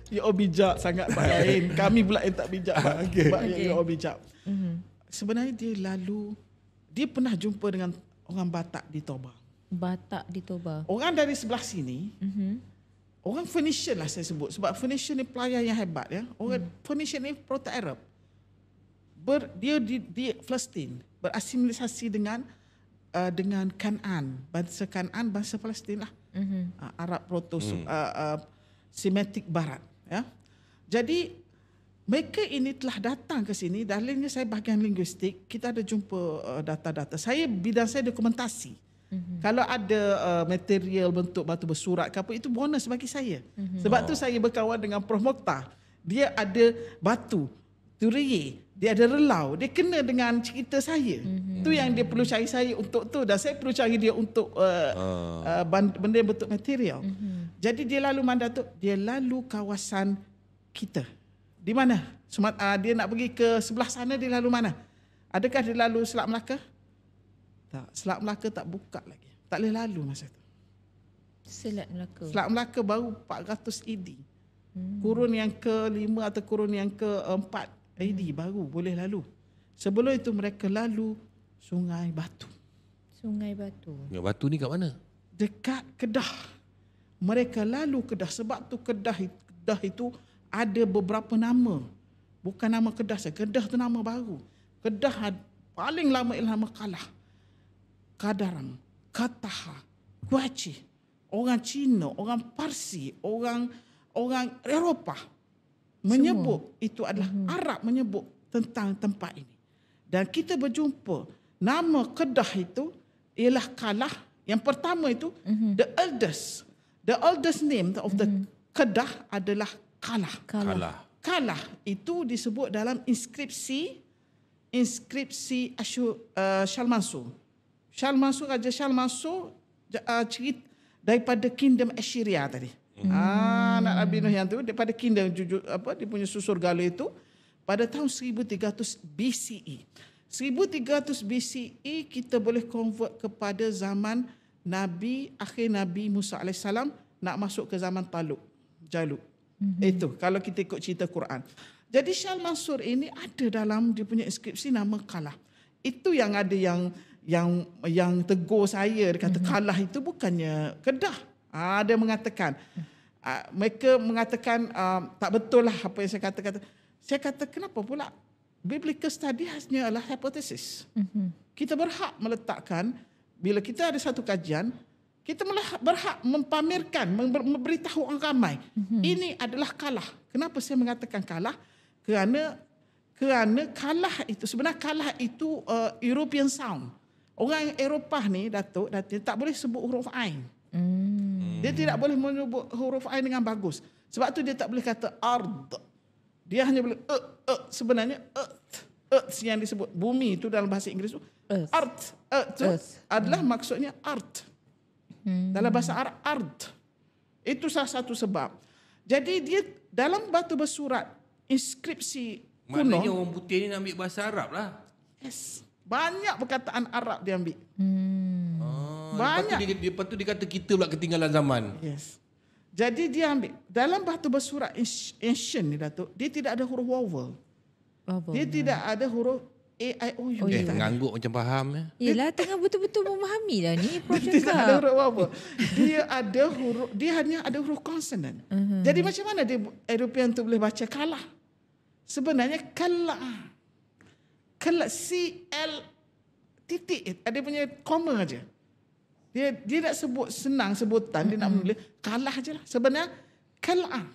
Speaker 2: Ya bijak sangat Pak lain. Kami pula yang tak bijak. Sebab
Speaker 3: Okey.
Speaker 2: ya bijak. Sebenarnya dia pernah jumpa dengan orang Batak di Toba.
Speaker 3: Batak di Toba.
Speaker 2: Orang dari sebelah sini, orang Phoenician lah saya sebut. Sebab Phoenician ni pelayan yang hebat. Ya. Orang Phoenician ni Proto-Arab. Dia di Palestin. Berasimilasi dengan Kanaan. Bangsa Kanaan, bangsa Palestin lah. Arab Semitik Barat. Ya. Jadi mereka ini telah datang ke sini. Dalilnya saya bahagian linguistik. Kita ada jumpa data-data. Bidang saya dokumentasi. Kalau ada material bentuk batu bersurat ke apa, itu bonus bagi saya. Sebab tu saya berkawan dengan Prof Mokhtar. Dia ada batu Turiye, dia ada relau, dia kena dengan cerita saya. Tu yang dia perlu cari saya untuk tu, dan saya perlu cari dia untuk benda yang bentuk material. Jadi dia lalu mana tu? Dia lalu kawasan kita. Di mana? Dia nak pergi ke sebelah sana, dia lalu mana? Adakah dia lalu Selat Melaka? Tak, Selat Melaka tak buka lagi. Tak boleh lalu masa tu.
Speaker 3: Selat Melaka.
Speaker 2: Selat Melaka baru 400 AD. Kurun yang ke-5 atau kurun yang ke-4 AD baru boleh lalu. Sebelum itu mereka lalu Sungai Batu.
Speaker 3: Sungai Batu.
Speaker 1: Ya, Batu ni kat mana?
Speaker 2: Dekat Kedah. Mereka lalu Kedah. Sebab tu Kedah itu ada beberapa nama. Bukan nama Kedah saja. Kedah tu nama baru. Kedah paling lama ialah nama Kalah. Kadaram, Kataha, Kuaci. Orang Cina, orang Parsi, orang Eropah menyebut itu adalah Arab menyebut tentang tempat ini. Dan kita berjumpa nama Kedah itu ialah Kalah. Yang pertama itu the eldest name of the Kedah adalah Kalah. Kalah itu disebut dalam inskripsi Shalmansur. Raja Shalmansur cerita daripada Kingdom Assyria tadi. Anak Nabi Nuh yang tu daripada Kingdom dia punya susur galur itu pada tahun 1300 BCE. 1300 BCE kita boleh convert kepada zaman akhir Nabi Musa AS nak masuk ke zaman Jalut. Itu kalau kita ikut cerita Quran. Jadi Shalmansur ini ada dalam dia punya inskripsi nama Kalah. Itu yang ada yang tegur saya, dia kata Kalah itu bukannya Kedah. Dia mengatakan mereka mengatakan tak betul lah apa yang saya kata. Saya kata kenapa pula? Biblical study hanya adalah hypothesis. Kita berhak meletakkan bila kita ada satu kajian, kita berhak mempamerkan, memberitahu orang ramai. Ini adalah Kalah. Kenapa saya mengatakan Kalah? Kerana Kalah itu sebenarnya Kalah itu European sound. Orang Eropah ni Datuk tak boleh sebut huruf Ain. Dia tidak boleh menyebut huruf Ain dengan bagus. Sebab tu dia tak boleh kata ard. Dia hanya boleh sebenarnya earth yang disebut bumi itu dalam bahasa Inggeris tu earth adalah maksudnya art. Dalam bahasa Arab art. Itu salah satu sebab. Jadi dia dalam batu bersurat inskripsi kuno.
Speaker 1: Maknanya orang putih ni nak ambil bahasa Arab lah.
Speaker 2: Yes. Banyak perkataan Arab dia ambil.
Speaker 1: Banyak. Lepas tu dia kata kita pula ketinggalan zaman.
Speaker 2: Yes. Jadi dia ambil dalam batu bersurat ancient ni Datuk, dia tidak ada huruf vowel. Dia tidak ada huruf A, I, O, U.
Speaker 1: Mengangguk macam faham ya.
Speaker 3: Yelah, tengah betul-betul memahami lah ni Prof
Speaker 2: Dia tidak ada
Speaker 3: cakap.
Speaker 2: huruf vowel. Dia hanya ada huruf consonant. Jadi macam mana dia European tu boleh baca Kalah? Sebenarnya Kalah. CL titik, ada punya koma aja. Dia tak sebut senang sebutan, dia nak menulis kalah aje lah. Sebenarnya kal'ah.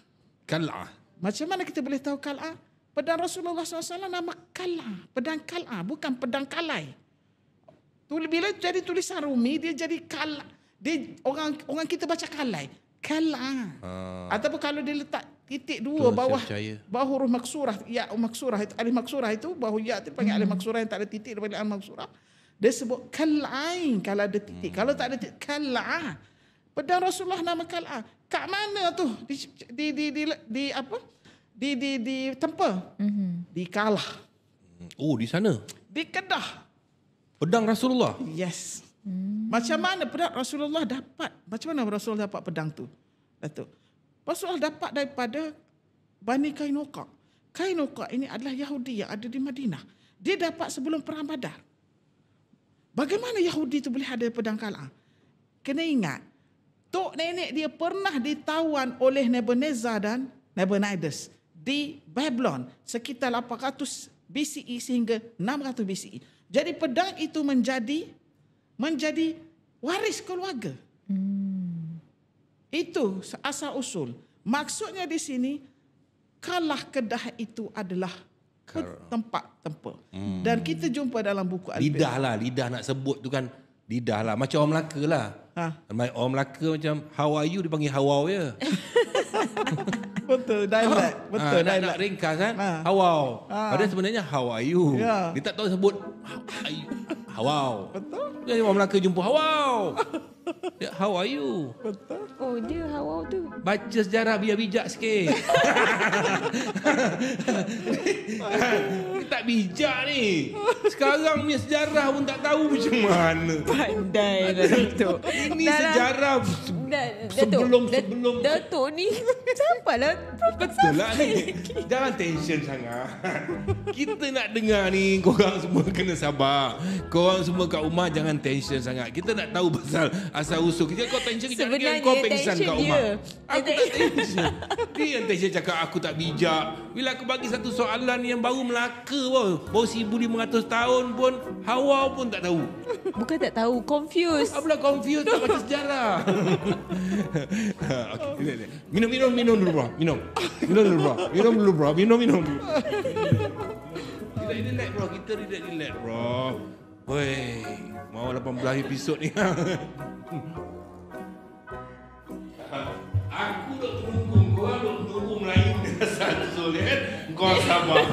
Speaker 1: Kal'ah.
Speaker 2: Macam mana kita boleh tahu kal'ah? Pedang Rasulullah SAW nama kal'ah. Pedang kal'ah, bukan pedang kalai. Bila jadi tulisan Rumi, dia jadi kal'ah. Dia orang kita baca kalai. Kal'ah. Ataupun kalau dia letak titik dua bawah huruf maksurah, ya maksurah itu, alif maksurah itu, bawah ya itu panggil alif maksurah yang tak ada titik, dia panggil alif maksurah. Dia sebut kal'ain kalau ada titik. Kalau tak ada titik, kal'ah. Pedang Rasulullah nama kal'ah. Kat mana tu? Di apa? Di tempa. Di Kalah.
Speaker 1: Oh, di sana.
Speaker 2: Di Kedah.
Speaker 1: Pedang Rasulullah.
Speaker 2: Yes. Macam mana pedang Rasulullah dapat? Macam mana Rasulullah dapat pedang tu? Datuk. Rasulullah dapat daripada Bani Kainuqa. Kainuqa ini adalah Yahudi yang ada di Madinah. Dia dapat sebelum perang Badar. Bagaimana Yahudi itu boleh ada pedang kal'ah? Kena ingat, tok nenek dia pernah ditawan oleh Nebuchadnezzar dan Nabonidus di Babylon sekitar 800 BCE sehingga 600 BCE. Jadi pedang itu menjadi waris keluarga. Itu asal usul. Maksudnya di sini, Kalah Kedah itu adalah tempat tempa. Dan kita jumpa dalam buku
Speaker 1: Lidah lah, lidah nak sebut tu kan. Lidah lah, macam orang Melaka lah. Orang Melaka macam, how are you, dipanggil hawau je.
Speaker 2: Betul, dialect. Betul, dialect.
Speaker 1: Nak ringkas kan, hawau. Padahal sebenarnya, how are you. Dia tak tahu sebut, hawau.
Speaker 2: Betul.
Speaker 1: Jadi orang Melaka jumpa, hawau. How are you?
Speaker 2: Betul.
Speaker 3: Oh, dia hawau tu.
Speaker 1: Baca sejarah biar bijak sikit. Ni tak bijak ni. Sekarang punya sejarah pun tak tahu macam mana.
Speaker 3: Pandai lah Datuk.
Speaker 1: Ini sejarah sebelum.
Speaker 3: Datuk ni sampailah.
Speaker 1: Betul lah ni. Jangan tension sangat. Kita nak dengar ni, korang semua kena sabar. Korang semua kat rumah jangan tension sangat. Kita nak tahu pasal asal usul. Kau tension kejap lagi kau pengsan kat rumah. Aku tak tension. Dia yang tension cakap aku tak bijak. Bila aku bagi satu soalan yang baru Melaka pun, baru 1,500 tahun pun, Hawa pun tak tahu.
Speaker 3: Bukan tak tahu, confused.
Speaker 1: Apalah confused, tak baca sejarah. Okay. Minum dulu bro. Minum dulu bro. Kita relax bro. Woi, mau 18 episod ni. Aku dok tunggu Melayu dengan Sansul kan. Kau sabar.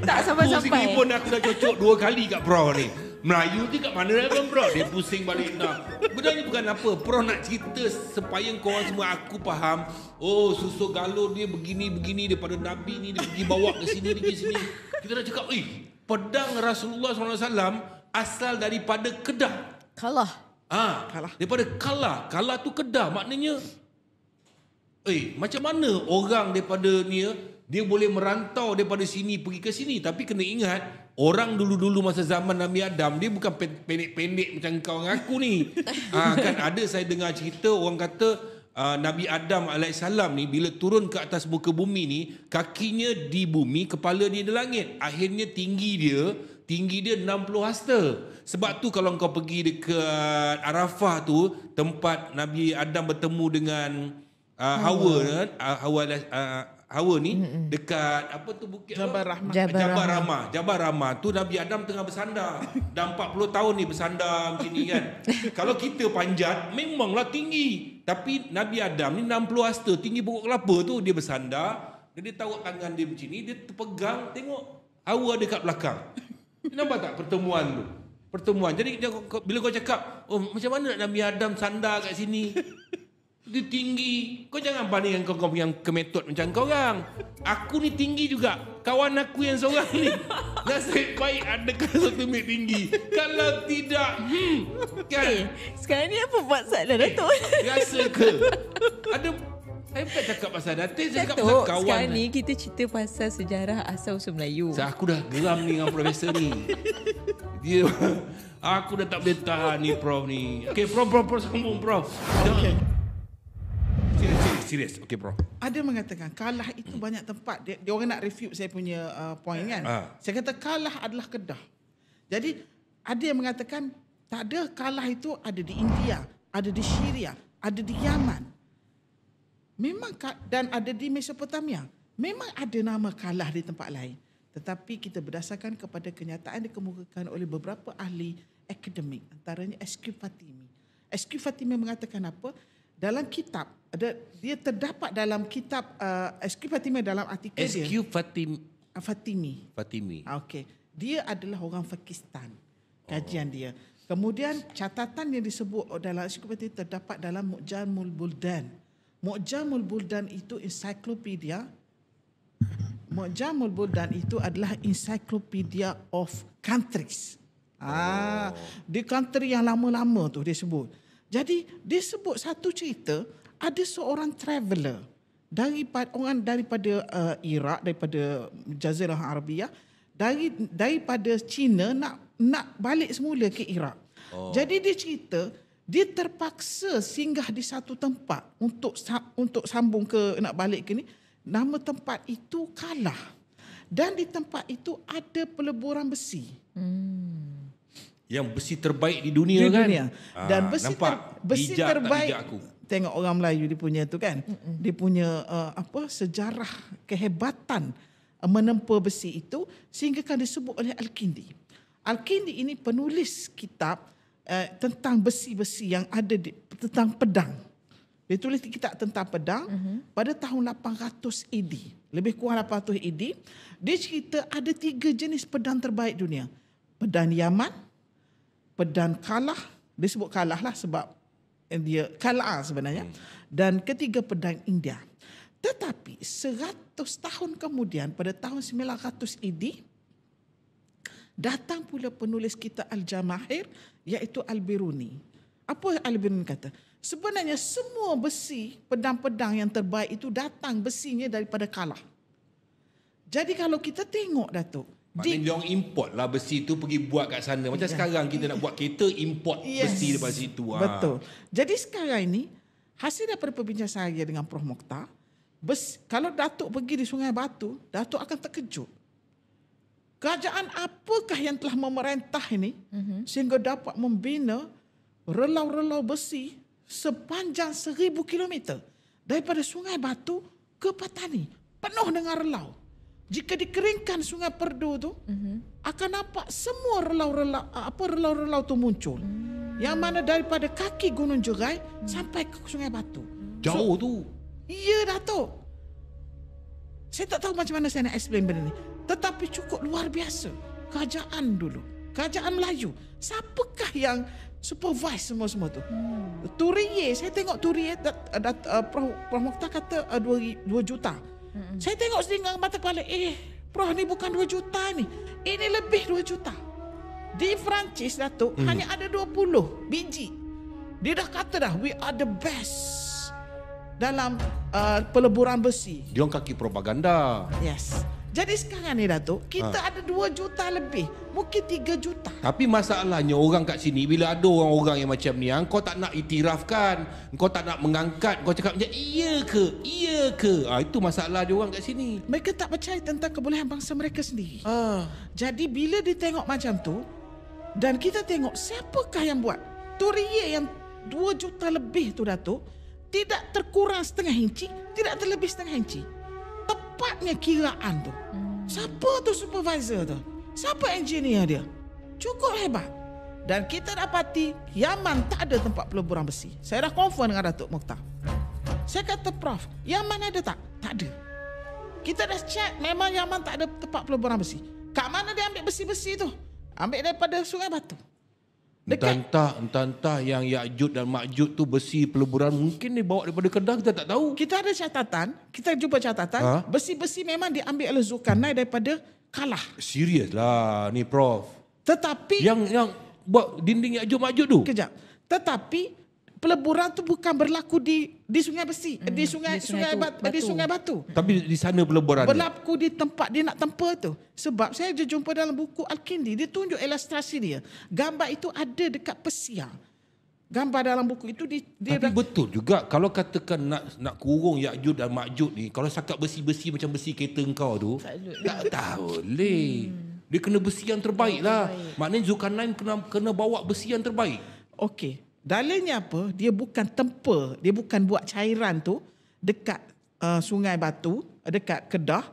Speaker 3: Tak sampai-sampai.
Speaker 1: Sini pun aku dah cocok 2 kali kat Pro ni. Melayu ni kat mana dah bang Pro? Dia pusing balik dah. Sebenarnya bukan apa. Pro nak cerita supaya korang semua aku faham. Oh, susuk galur dia begini daripada Nabi ni dia pergi bawa ke sini. Kita dah cakap, pedang Rasulullah SAW asal daripada Kedah.
Speaker 3: Kalah.
Speaker 1: Daripada Kalah. Kalah tu Kedah. Maknanya, macam mana orang daripada ni, dia boleh merantau daripada sini pergi ke sini. Tapi kena ingat, orang dulu-dulu masa zaman Nabi Adam, dia bukan pendek-pendek macam kau dengan aku ni. Kan ada saya dengar cerita, orang kata Nabi Adam AS ni bila turun ke atas muka bumi ni, kakinya di bumi, kepala dia di langit. Akhirnya tinggi dia 60 hasta. Sebab tu kalau kau pergi dekat Arafah tu, tempat Nabi Adam bertemu dengan Hawa ni, dekat apa tu bukit
Speaker 2: Jabal
Speaker 1: Rahmah. Jabal Rahmah tu Nabi Adam tengah bersandar. Dah 40 tahun ni bersandar macam ni kan. Kalau kita panjat memanglah tinggi. Tapi Nabi Adam ni 60 hasta, tinggi pokok kelapa tu, dia bersandar. Dia taruh tangan dia macam ni, dia terpegang, tengok Hawa ada kat belakang. Nampak tak pertemuan tu? Jadi bila kau cakap, macam mana Nabi Adam sandar kat sini? Dia tinggi. Kau jangan bandingkan kau yang kemetot macam kau orang. Aku ni tinggi juga. Kawan aku yang seorang ni, nasib baik ada satu meter tinggi. Kalau tidak, kan?
Speaker 3: Sekarang ni apa masalah Datuk?
Speaker 1: Biasa ke? Ada. Saya bukan cakap pasal Datin, saya cakap pasal kawan.
Speaker 3: Sekarang ni kita cerita pasal sejarah asal-usul Melayu.
Speaker 1: Aku dah geram ni dengan profesor ni. Aku dah tak boleh tahan ni Prof ni. Okay, Prof sambung Prof. Okay. Serius. Okay, Prof.
Speaker 2: Ada mengatakan Kalah itu banyak tempat. Dia orang nak refute saya punya point kan. Saya kata Kalah adalah Kedah. Jadi ada yang mengatakan tak ada, Kalah itu ada di India, ada di Syria, ada di Yaman. Memang dan ada di Mesopotamia. Memang ada nama Kalah di tempat lain. Tetapi kita berdasarkan kepada kenyataan dikemukakan oleh beberapa ahli akademik, antaranya SQ Fatimi. SQ Fatimi mengatakan apa? Dalam kitab, dia terdapat dalam kitab SQ Fatimi dalam artikel dia.
Speaker 1: SQ
Speaker 2: Fatimi. Okey. Dia adalah orang Pakistan. Kajian dia. Kemudian catatan yang disebut dalam SQ Fatimi terdapat dalam Mu'jamul Buldan. Mu'jamul Buldan itu ensiklopedia. Mu'jamul Buldan itu adalah encyclopedia of countries. Di country yang lama-lama tu dia sebut. Jadi dia sebut satu cerita, ada seorang traveller daripada Iraq, daripada Jazirah Arabia, daripada China nak balik semula ke Iraq. Jadi dia cerita dia terpaksa singgah di satu tempat untuk sambung ke nak balik ke ni. Nama tempat itu Kalah. Dan di tempat itu ada peleburan besi.
Speaker 1: Yang besi terbaik di dunia kan?
Speaker 2: Dan besi terbaik.
Speaker 1: Aku.
Speaker 2: Tengok orang Melayu dia punya tu kan. Dia punya sejarah kehebatan menempa besi itu sehingga kan disebut oleh Al-Kindi. Al-Kindi ini penulis kitab tentang besi-besi yang ada tentang pedang. Dia tulis kitab tentang pedang pada tahun 800 AD. Lebih kurang 800 AD. Dia cerita ada 3 jenis pedang terbaik dunia. Pedang Yaman, pedang Kalah. Dia sebut Kalah lah sebab dia Kalah sebenarnya. Dan ketiga pedang India. Tetapi 100 tahun kemudian pada tahun 900 AD, datang pula penulis kitab Al-Jamahir iaitu Al-Biruni. Apa Al-Biruni kata? Sebenarnya semua besi, pedang-pedang yang terbaik itu datang besinya daripada Kalah. Jadi kalau kita tengok Datuk,
Speaker 1: maknanya dia orang import lah besi tu pergi buat kat sana. Macam sekarang kita nak buat kereta, import besi daripada situ.
Speaker 2: Betul. Jadi sekarang ini, hasil daripada perbincangan saya dengan Prof. Mokhtar, kalau Datuk pergi di Sungai Batu, Datuk akan terkejut. Kerajaan apakah yang telah memerintah ini sehingga dapat membina relau-relau besi sepanjang 1000 kilometer daripada Sungai Batu ke Patani, penuh dengan relau. Jika dikeringkan Sungai Perdu tu, akan nampak semua relau-relau tu muncul. Yang mana daripada kaki Gunung Jerai sampai ke Sungai Batu.
Speaker 1: Jauh tu.
Speaker 2: Ya, Datuk. Saya tak tahu macam mana saya nak explain benda ni. Tetapi cukup luar biasa. Kerajaan dulu, kerajaan Melayu, siapakah yang supervise semua-semua tu? Turiye, saya tengok Turiye, Prof. Mokhtar kata 2 juta. Saya tengok sendiri dengan mata kepala, Prof ni bukan 2 juta ni. Ini lebih 2 juta. Di Perancis, Datuk, hanya ada 20 biji. Dia dah kata dah, we are the best dalam peleburan besi.
Speaker 1: Dia orang kaki propaganda.
Speaker 2: Yes. Jadi sekarang ni Datuk, kita ada 2 juta lebih. Mungkin 3 juta.
Speaker 1: Tapi masalahnya orang kat sini, bila ada orang-orang yang macam ni, kau tak nak iktirafkan, kau tak nak mengangkat, kau cakap macam iya ke? Iya ke? Itu masalah dia orang kat sini.
Speaker 2: Mereka tak percaya tentang kebolehan bangsa mereka sendiri. Jadi bila dia tengok macam tu, dan kita tengok siapakah yang buat? Turiye yang 2 juta lebih tu Datuk, tidak terkurang setengah inci, tidak terlebih setengah inci. Tepatnya kiraan tu. Siapa tu supervisor tu? Siapa engineer dia? Cukup hebat. Dan kita dapati Yaman tak ada tempat peleburan besi. Saya dah confirm dengan Datuk Mokhtar. Saya kata, Prof, Yaman ada tak? Tak ada. Kita dah check, memang Yaman tak ada tempat peleburan besi. Kat mana dia ambil besi-besi tu? Ambil daripada Sungai Batu.
Speaker 1: Entah yang Ya'jud dan Ma'jud tu besi peleburan mungkin dia bawa daripada Kedah, kita tak tahu.
Speaker 2: Kita ada catatan, kita jumpa catatan, besi-besi memang diambil oleh Zulkarnain daripada Kalah.
Speaker 1: Serius lah ni Prof.
Speaker 2: Tetapi
Speaker 1: yang buat dinding Ya'jud Ma'jud tu.
Speaker 2: Kejap. Tetapi peleburan tu bukan berlaku di Sungai Besi, di Sungai Batu.
Speaker 1: Tapi di sana peleburan
Speaker 2: berlaku di tempat dia nak tempa tu. Sebab saya jumpa dalam buku Al-Kindi, dia tunjuk ilustrasi dia. Gambar itu ada dekat Persia. Gambar dalam buku itu dia
Speaker 1: tapi betul juga kalau katakan nak kurung Ya'jud dan Ma'jud ni, kalau cakap besi-besi macam besi kereta engkau tu, tak tahu leh. Dia kena besi yang terbaik lah. Maknanya Zulkarnain kena bawa besi yang terbaik.
Speaker 2: Okey. Dalilnya apa? Dia bukan tempa, dia bukan buat cairan tu dekat Sungai Batu, dekat Kedah.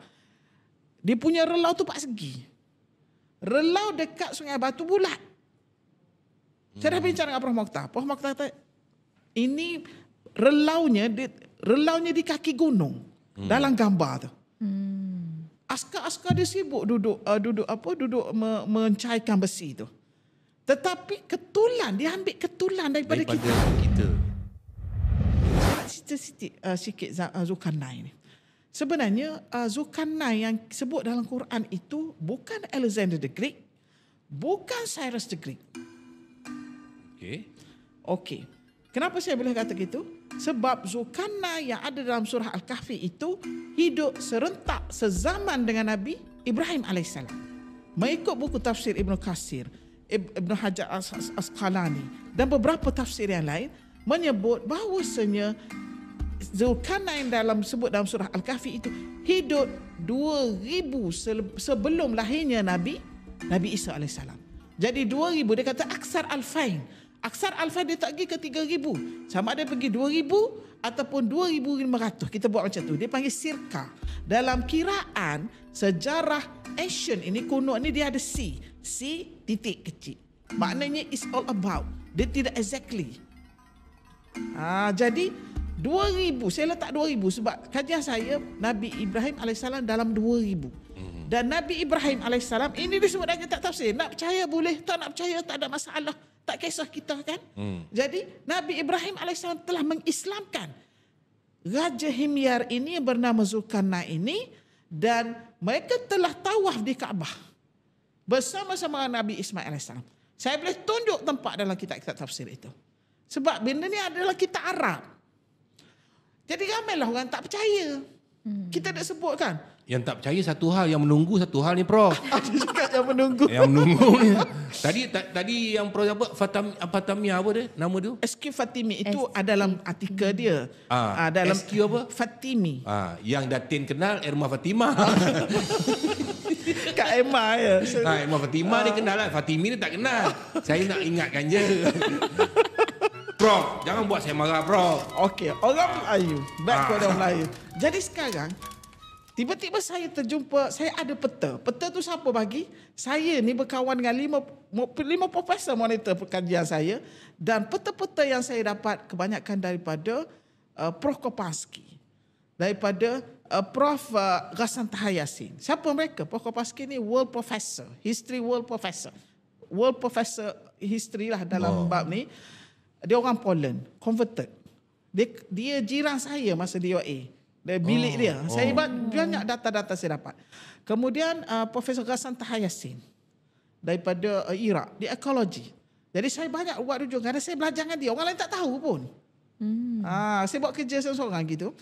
Speaker 2: Dia punya relau tu 4 segi. Relau dekat Sungai Batu bulat. Saya dah bincang dengan Prof Mokhtar. Prof Mokhtar kata, ini relaunya di kaki gunung. Dalam gambar tu. Askar-askar dia sibuk duduk mencairkan besi tu. Tetapi ketulan, dia ambil ketulan daripada kita. Nak cerita sikit Zulkarnain ni. Sebenarnya Zulkarnain yang sebut dalam Quran itu bukan Alexander the Great, bukan Cyrus the Great. Okey. Kenapa saya boleh kata gitu? Sebab Zulkarnain yang ada dalam surah Al-Kahfi itu hidup serentak sezaman dengan Nabi Ibrahim AS. Mengikut buku tafsir Ibn Katsir, Ibn Hajar Asqalani dan beberapa tafsir yang lain menyebut bahawasanya Zulkarnain sebut dalam surah Al-Kahfi itu hidup 2000 sebelum lahirnya Nabi Isa AS. Jadi 2000, dia kata aksar alfain. Aksar alfain dia tak pergi ke 3000. Sama ada pergi 2000 ataupun 2500. Kita buat macam tu. Dia panggil sirka. Dalam kiraan sejarah ancient ini, kuno ni dia ada C titik kecil. Maknanya it's all about. Dia tidak exactly. Jadi 2000, saya letak 2000 sebab kajian saya Nabi Ibrahim AS dalam 2000. Dan Nabi Ibrahim AS ini disebut dalam kitab tafsir. Nak percaya boleh, tak nak percaya tak ada masalah. Tak kisah kita kan. Jadi Nabi Ibrahim AS telah mengislamkan Raja Himyar ini bernama Zulkarnain ini, dan mereka telah tawaf di Kaabah bersama-sama Nabi Ismail AS. Saya boleh tunjuk tempat dalam kitab-kitab tafsir itu. Sebab benda ni adalah kitab Arab. Jadi ramailah orang tak percaya. Kita dah sebut kan.
Speaker 1: Yang tak percaya satu hal, yang menunggu satu hal ni Prof.
Speaker 2: Ada juga yang menunggu.
Speaker 1: Yang menunggu ni. Tadi yang Prof apa? Fatamia apa dia? Nama dia?
Speaker 2: SQ Fatimi itu dalam artikel dia. Dalam
Speaker 1: SQ apa?
Speaker 2: Fatimi.
Speaker 1: Yang Datin kenal Irma Fatimah.
Speaker 2: Kak Emma ya.
Speaker 1: Irma Fatimah dia kenal lah. Fatimi ni tak kenal. Saya nak ingatkan je. Prof, jangan buat saya marah Prof.
Speaker 2: Okey, orang Melayu. Back kepada orang Melayu. Jadi sekarang tiba-tiba saya terjumpa, saya ada peta. Peta tu siapa bagi? Saya ni berkawan dengan lima profesor monitor perkajian saya, dan peta-peta yang saya dapat kebanyakan daripada Prof Kopansky, daripada Prof Ghassan Tahayasin. Siapa mereka? Prof Kopansky ni world professor, history world professor history lah dalam bab ni. Dia orang Poland, converted. Dia jiran saya masa di UA. Dari bilik dia. Saya banyak data-data saya dapat. Kemudian Profesor Ghassan Tahayasin daripada Iraq, di ekologi. Jadi saya banyak buat rujukan kerana saya belajar dengan dia. Orang lain tak tahu pun. Saya buat kerja seorang gitu.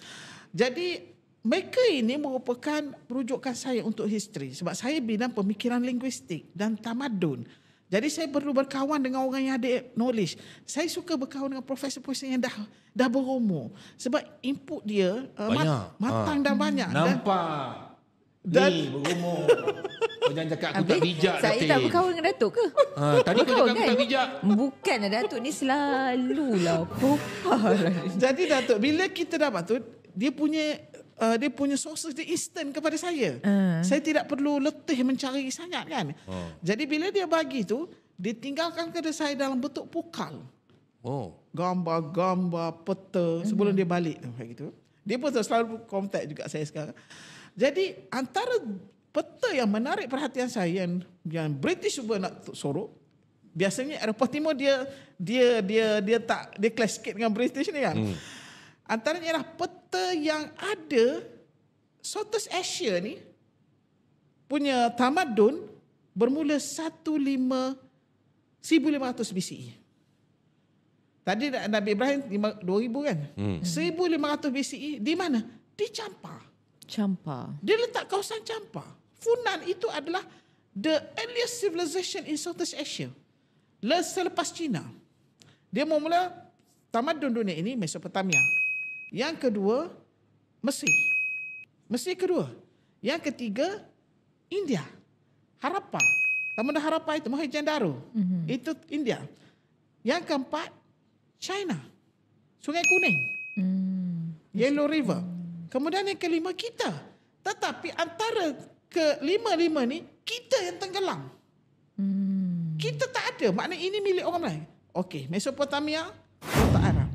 Speaker 2: Jadi mereka ini merupakan rujukan saya untuk history. Sebab saya bidang pemikiran linguistik dan tamadun. Jadi saya perlu berkawan dengan orang yang ada knowledge. Saya suka berkawan dengan profesor-profesor yang dah berumur. Sebab input dia matang dan banyak.
Speaker 1: Nampak. Ni berumur. Kau jangan cakap aku tak bijak.
Speaker 3: Saya tak berkawan dengan Datuk ke?
Speaker 1: Tadi kau cakap aku tak bijak.
Speaker 3: Bukan, Datuk ni selalulah popal.
Speaker 2: Jadi Datuk, bila kita dapat tu, dia punya sources dia instant kepada saya. Saya tidak perlu letih mencari sangat kan. Jadi bila dia bagi tu, dia tinggalkan kepada saya dalam bentuk pokal. Gambar-gambar, peta sebelum dia balik tu kayak gitu. Dia pun selalu kontak juga saya sekarang. Jadi antara peta yang menarik perhatian saya yang British cuba nak sorok, biasanya Eropah Timur dia clash sikit dengan British ni kan. Antaranya ialah peta yang ada Southeast Asia ni punya tamadun bermula 1500 BCE. Tadi Nabi Ibrahim 2000 kan? 1500 BCE di mana? Di Champa. Dia letak kawasan Champa. Funan itu adalah the earliest civilization in Southeast Asia. Selepas China. Dia memula tamadun dunia ini Mesopotamia. Yang kedua, Mesir kedua. Yang ketiga, India. Harappa. Samudra Harappa itu Mohenjo-daro. Itu India. Yang keempat, China. Sungai Kuning. Yellow River. Kemudian yang kelima, kita. Tetapi antara kelima-lima ni, kita yang tenggelam. Kita tak ada. Maknanya ini milik orang lain. Okey, Mesopotamia, Kota Arab.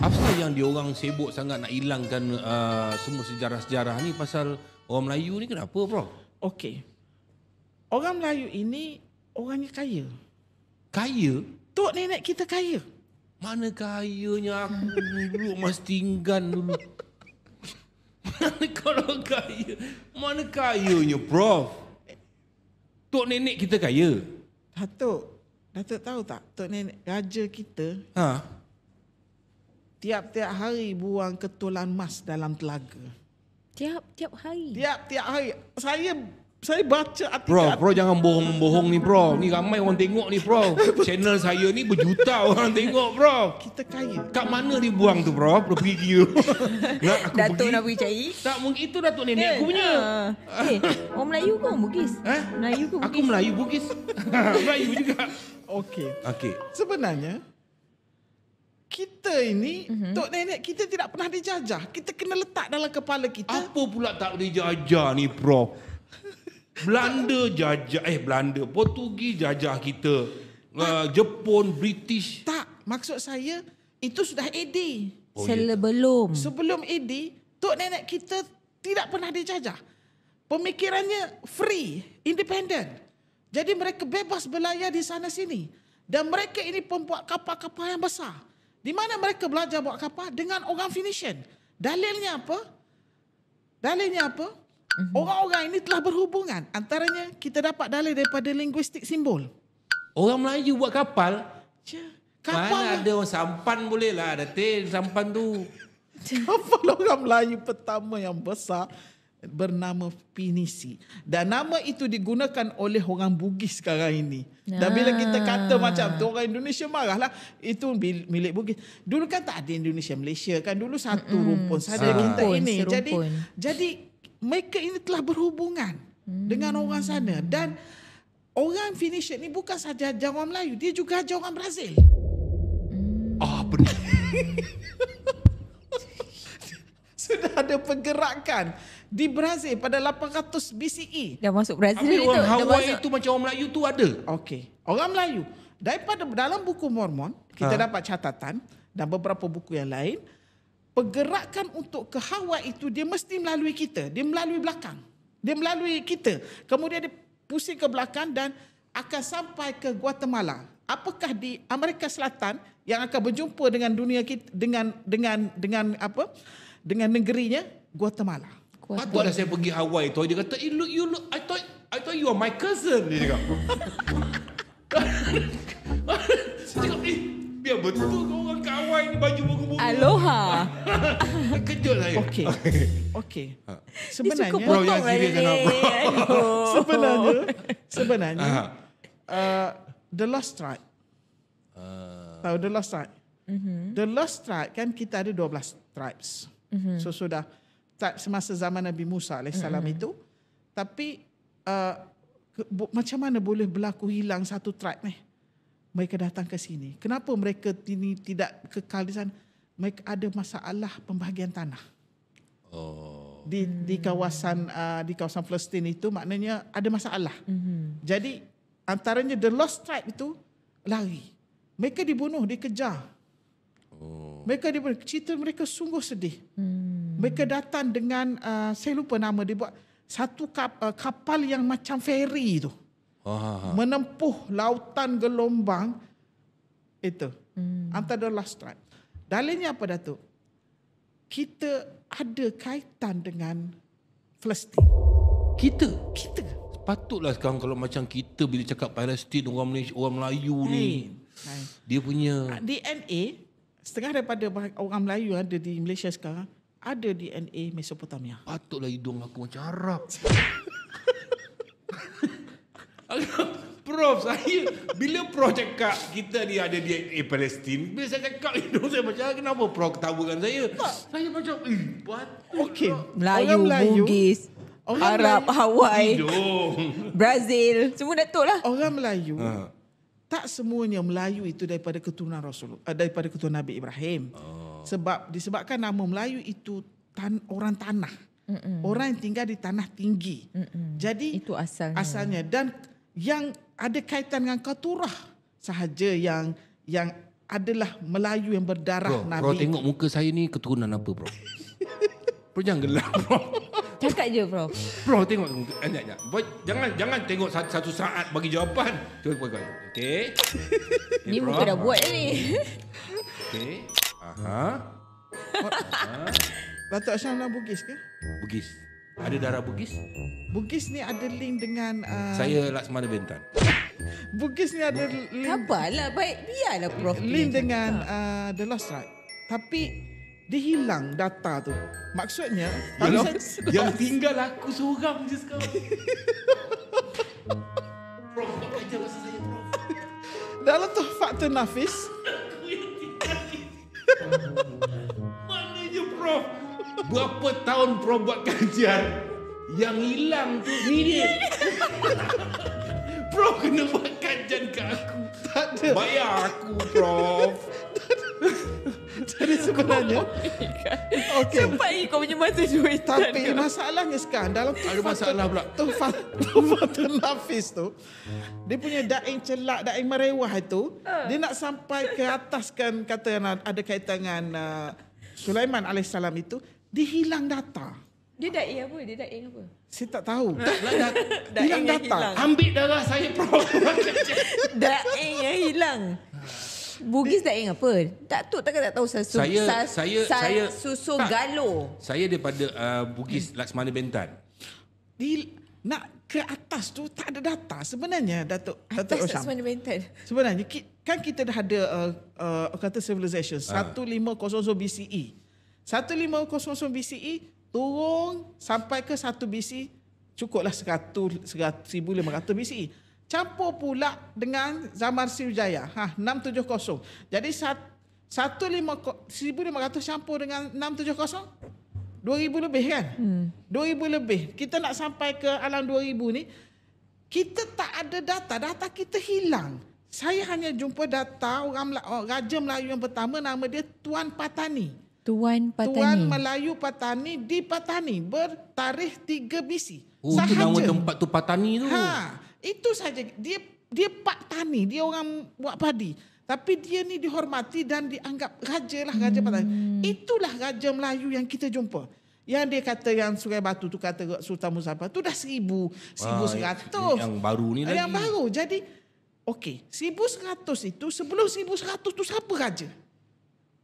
Speaker 1: Apa yang diorang sibuk sangat nak hilangkan semua sejarah-sejarah ni pasal orang Melayu ni kenapa, Prof?
Speaker 2: Okey. Orang Melayu ini orangnya kaya.
Speaker 1: Kaya?
Speaker 2: Tok nenek kita kaya.
Speaker 1: Mana kayanya aku dulu Mas Tinggan dulu. Mana kalau kaya? Mana kayanya, Prof? Tok nenek kita kaya.
Speaker 2: Datuk tahu tak? Tok nenek raja kita tiap-tiap hari buang ketulan emas dalam telaga.
Speaker 3: Tiap hari.
Speaker 2: Tiap-tiap hari. Saya baca artikel.
Speaker 1: Bro jangan bohong-bohong ni, bro. Ni ramai orang tengok ni, bro. Channel saya ni berjuta orang tengok, bro.
Speaker 2: Kita kaya.
Speaker 1: Kat mana dia buang tu, bro? Pergi nak aku
Speaker 3: Datuk
Speaker 1: pergi.
Speaker 3: nak pergi cari.
Speaker 1: Tak mungkin, itu Datuk nenek aku punya.
Speaker 3: Orang Melayu ke orang Bugis? Melayu ke Bugis?
Speaker 1: Aku Melayu Bugis. Melayu juga.
Speaker 2: Okey. Sebenarnya kita ini, tok nenek kita tidak pernah dijajah. Kita kena letak dalam kepala kita.
Speaker 1: Apa pula tak boleh jajah ni, bro? Belanda jajah, Portugis jajah kita. Jepun, British.
Speaker 2: Tak, maksud saya itu sudah AD.
Speaker 3: Sebelum
Speaker 2: AD, tok nenek kita tidak pernah dijajah. Pemikirannya free, independent. Jadi mereka bebas berlayar di sana sini. Dan mereka ini pembuat kapal-kapal yang besar. Di mana mereka belajar buat kapal? Dengan orang Phoenician. Dalilnya apa? Orang-orang ini telah berhubungan. Antaranya kita dapat dalil daripada linguistik simbol.
Speaker 1: Orang Melayu buat kapal?
Speaker 2: Kapal
Speaker 1: Mana ada orang sampan boleh lah. Datin sampan tu.
Speaker 2: kapal orang Melayu pertama yang besar bernama Pinisi. Dan nama itu digunakan oleh orang Bugis sekarang ini. Dan bila kita kata macam tu, orang Indonesia marahlah. Itu milik Bugis. Dulu kan tak ada Indonesia Malaysia kan. Dulu satu rumpun saja kita ini. Jadi mereka ini telah berhubungan dengan orang sana. Dan orang Phoenician ni bukan saja ajar orang Melayu, dia juga ajar orang Brazil.
Speaker 1: Benar.
Speaker 2: Sudah ada pergerakan di Brazil pada 800 BCE.
Speaker 3: Dah masuk Brazil
Speaker 1: Habis
Speaker 3: itu.
Speaker 1: orang Hawaii itu macam orang Melayu tu ada.
Speaker 2: Okey. Orang Melayu. Daripada dalam buku Mormon, kita dapat catatan dan beberapa buku yang lain, pergerakan untuk ke Hawaii itu dia mesti melalui kita. Dia melalui belakang. Dia melalui kita. Kemudian dia pusing ke belakang dan akan sampai ke Guatemala. Apakah di Amerika Selatan yang akan berjumpa dengan dunia kita, dengan apa? Dengan negerinya Guatemala.
Speaker 1: Patutlah saya pergi Hawaii tu. Dia kata, you look, I thought you are my cousin. Dia cakap. Saya cakap, biar betul kau orang kat Hawaii ni baju bunga-bunga.
Speaker 3: Aloha.
Speaker 1: Kejut saya.
Speaker 2: Okey.
Speaker 3: Dia suka
Speaker 2: Sebenarnya
Speaker 3: potong lah
Speaker 2: sebenarnya The Lost Tribe. Tahu The Lost Tribe? The Lost Tribe kan kita ada 12 tribes. So sudah tribe semasa zaman Nabi Musa alaihissalam itu. Tapi macam mana boleh berlaku hilang satu tribe ni? Mereka datang ke sini. Kenapa mereka ini tidak kekal di sana? Mereka ada masalah pembahagian tanah. Di kawasan Palestin itu maknanya ada masalah. Jadi antaranya the lost tribe itu lari. Mereka dibunuh, dikejar. Mereka dibunuh. Cerita mereka sungguh sedih. Mereka datang dengan saya lupa nama dia, buat satu kapal yang macam feri tu. Menempuh lautan gelombang itu. Antara the lost tribe. Dalilnya apa, Datuk? Kita ada kaitan dengan Palestin.
Speaker 1: Kita?
Speaker 2: Kita.
Speaker 1: Patutlah sekarang kalau macam kita bila cakap Palestin, orang Malaysia, orang Melayu ni. Dia punya
Speaker 2: DNA, setengah daripada orang Melayu ada di Malaysia sekarang, ada DNA Mesopotamia.
Speaker 1: Patutlah hidung aku macam Arab. Prof, saya bila Prof cakap kita ni ada DNA Palestin, bila saya cakap hidung saya macam, kenapa Prof ketawakan saya? Saya macam patut.
Speaker 2: Okey,
Speaker 3: Melayu, Bugis. Arab, Hawaii,
Speaker 1: Hidung.
Speaker 3: Brazil, semua Datuk lah.
Speaker 2: Orang Melayu tak semuanya Melayu itu daripada keturunan daripada keturunan Nabi Ibrahim. Sebab disebabkan nama Melayu itu orang tanah. Orang yang tinggal di tanah tinggi. Jadi
Speaker 3: Itu asalnya.
Speaker 2: dan yang ada kaitan dengan keturah sahaja yang adalah Melayu yang berdarah
Speaker 1: Bro,
Speaker 2: Nabi.
Speaker 1: bro tengok muka saya ni keturunan apa bro? Bro jangan gelap bro.
Speaker 3: Cakap je, Prof.
Speaker 1: Bro tengok muka. Sekejap. Bro, jangan tengok satu saat bagi jawapan. Cuba kau. Okey.
Speaker 3: Ni
Speaker 1: bro.
Speaker 3: muka dah buat ni.
Speaker 1: Okey. Aha.
Speaker 2: Datuk Syamlah Bugis ke?
Speaker 1: Bugis. Ada darah Bugis?
Speaker 2: Bugis ni ada link dengan
Speaker 1: Saya Laksmana Bentan.
Speaker 2: Bugis ni ada link
Speaker 3: Sabarlah, baik. Biarlah Prof.
Speaker 2: link
Speaker 3: dia
Speaker 2: dengan
Speaker 3: cakap.
Speaker 2: The Lost Tribe. Tapi dia hilang data tu. Maksudnya
Speaker 1: Yalah,
Speaker 2: bangsa-
Speaker 1: yang tinggal aku seorang je sekarang. Prof, kau ajar masa saya Prof.
Speaker 2: dalam Tuhfatul Nafis
Speaker 1: Mananya Prof? Berapa tahun Prof buat kajian? Yang hilang tu ni dia. Prof kena buat kajian ke aku.
Speaker 2: tak ada.
Speaker 1: Bayar aku Prof.
Speaker 2: Jadi sebenarnya okey.
Speaker 3: Sampai kau punya masa duit.
Speaker 2: Tapi masalahnya sekarang dalam
Speaker 1: Ada masalah pula.
Speaker 2: Tuhfatul Nafis tu dia punya daing celak, daing merewah itu dia nak sampai ke atas kan kata yang ada kaitan dengan Sulaiman alaihissalam itu dia hilang data.
Speaker 3: Dia daing apa? Dia daing apa?
Speaker 2: Saya tak tahu.
Speaker 3: Daing
Speaker 2: Hilang
Speaker 3: yang
Speaker 2: data.
Speaker 3: hilang.
Speaker 1: Ambil darah saya Prof.
Speaker 3: Daing yang hilang. Bugis daing apa? Datuk takkan tak tahu
Speaker 1: Saya-
Speaker 3: susu
Speaker 1: tak.
Speaker 3: galo.
Speaker 1: Saya daripada Bugis Laksmana Bentan.
Speaker 2: Nak ke atas tu tak ada data sebenarnya Datuk
Speaker 3: Atas tak
Speaker 2: Osyam.
Speaker 3: semana mental.
Speaker 2: Sebenarnya kan kita dah ada kata civilization 1500 BCE. 1500 BCE turun sampai ke 1 BC cukuplah 1500 BCE. Campur pula dengan zaman Sriwijaya 670. Jadi 1500 campur dengan 670 2000 lebih kan? 2000 lebih. Kita nak sampai ke alam 2000 ni kita tak ada data. Data kita hilang. Saya hanya jumpa data Raja Melayu yang pertama nama dia Tuan Patani.
Speaker 3: Tuan Patani.
Speaker 2: Tuan Melayu Patani di Patani bertarikh 3 BC.
Speaker 1: Oh, itu nama tempat tu Patani tu.
Speaker 2: Itu saja. Dia Pak Tani, dia orang buat padi. Tapi dia ni dihormati dan dianggap raja lah, Raja Patani. Itulah Raja Melayu yang kita jumpa. Yang dia kata yang Sungai Batu tu kata Sultan Muzaffar tu dah 1100.
Speaker 1: Yang baru ni lagi.
Speaker 2: Yang baru. Jadi okey, 1100 itu sebelum 1100 tu siapa raja?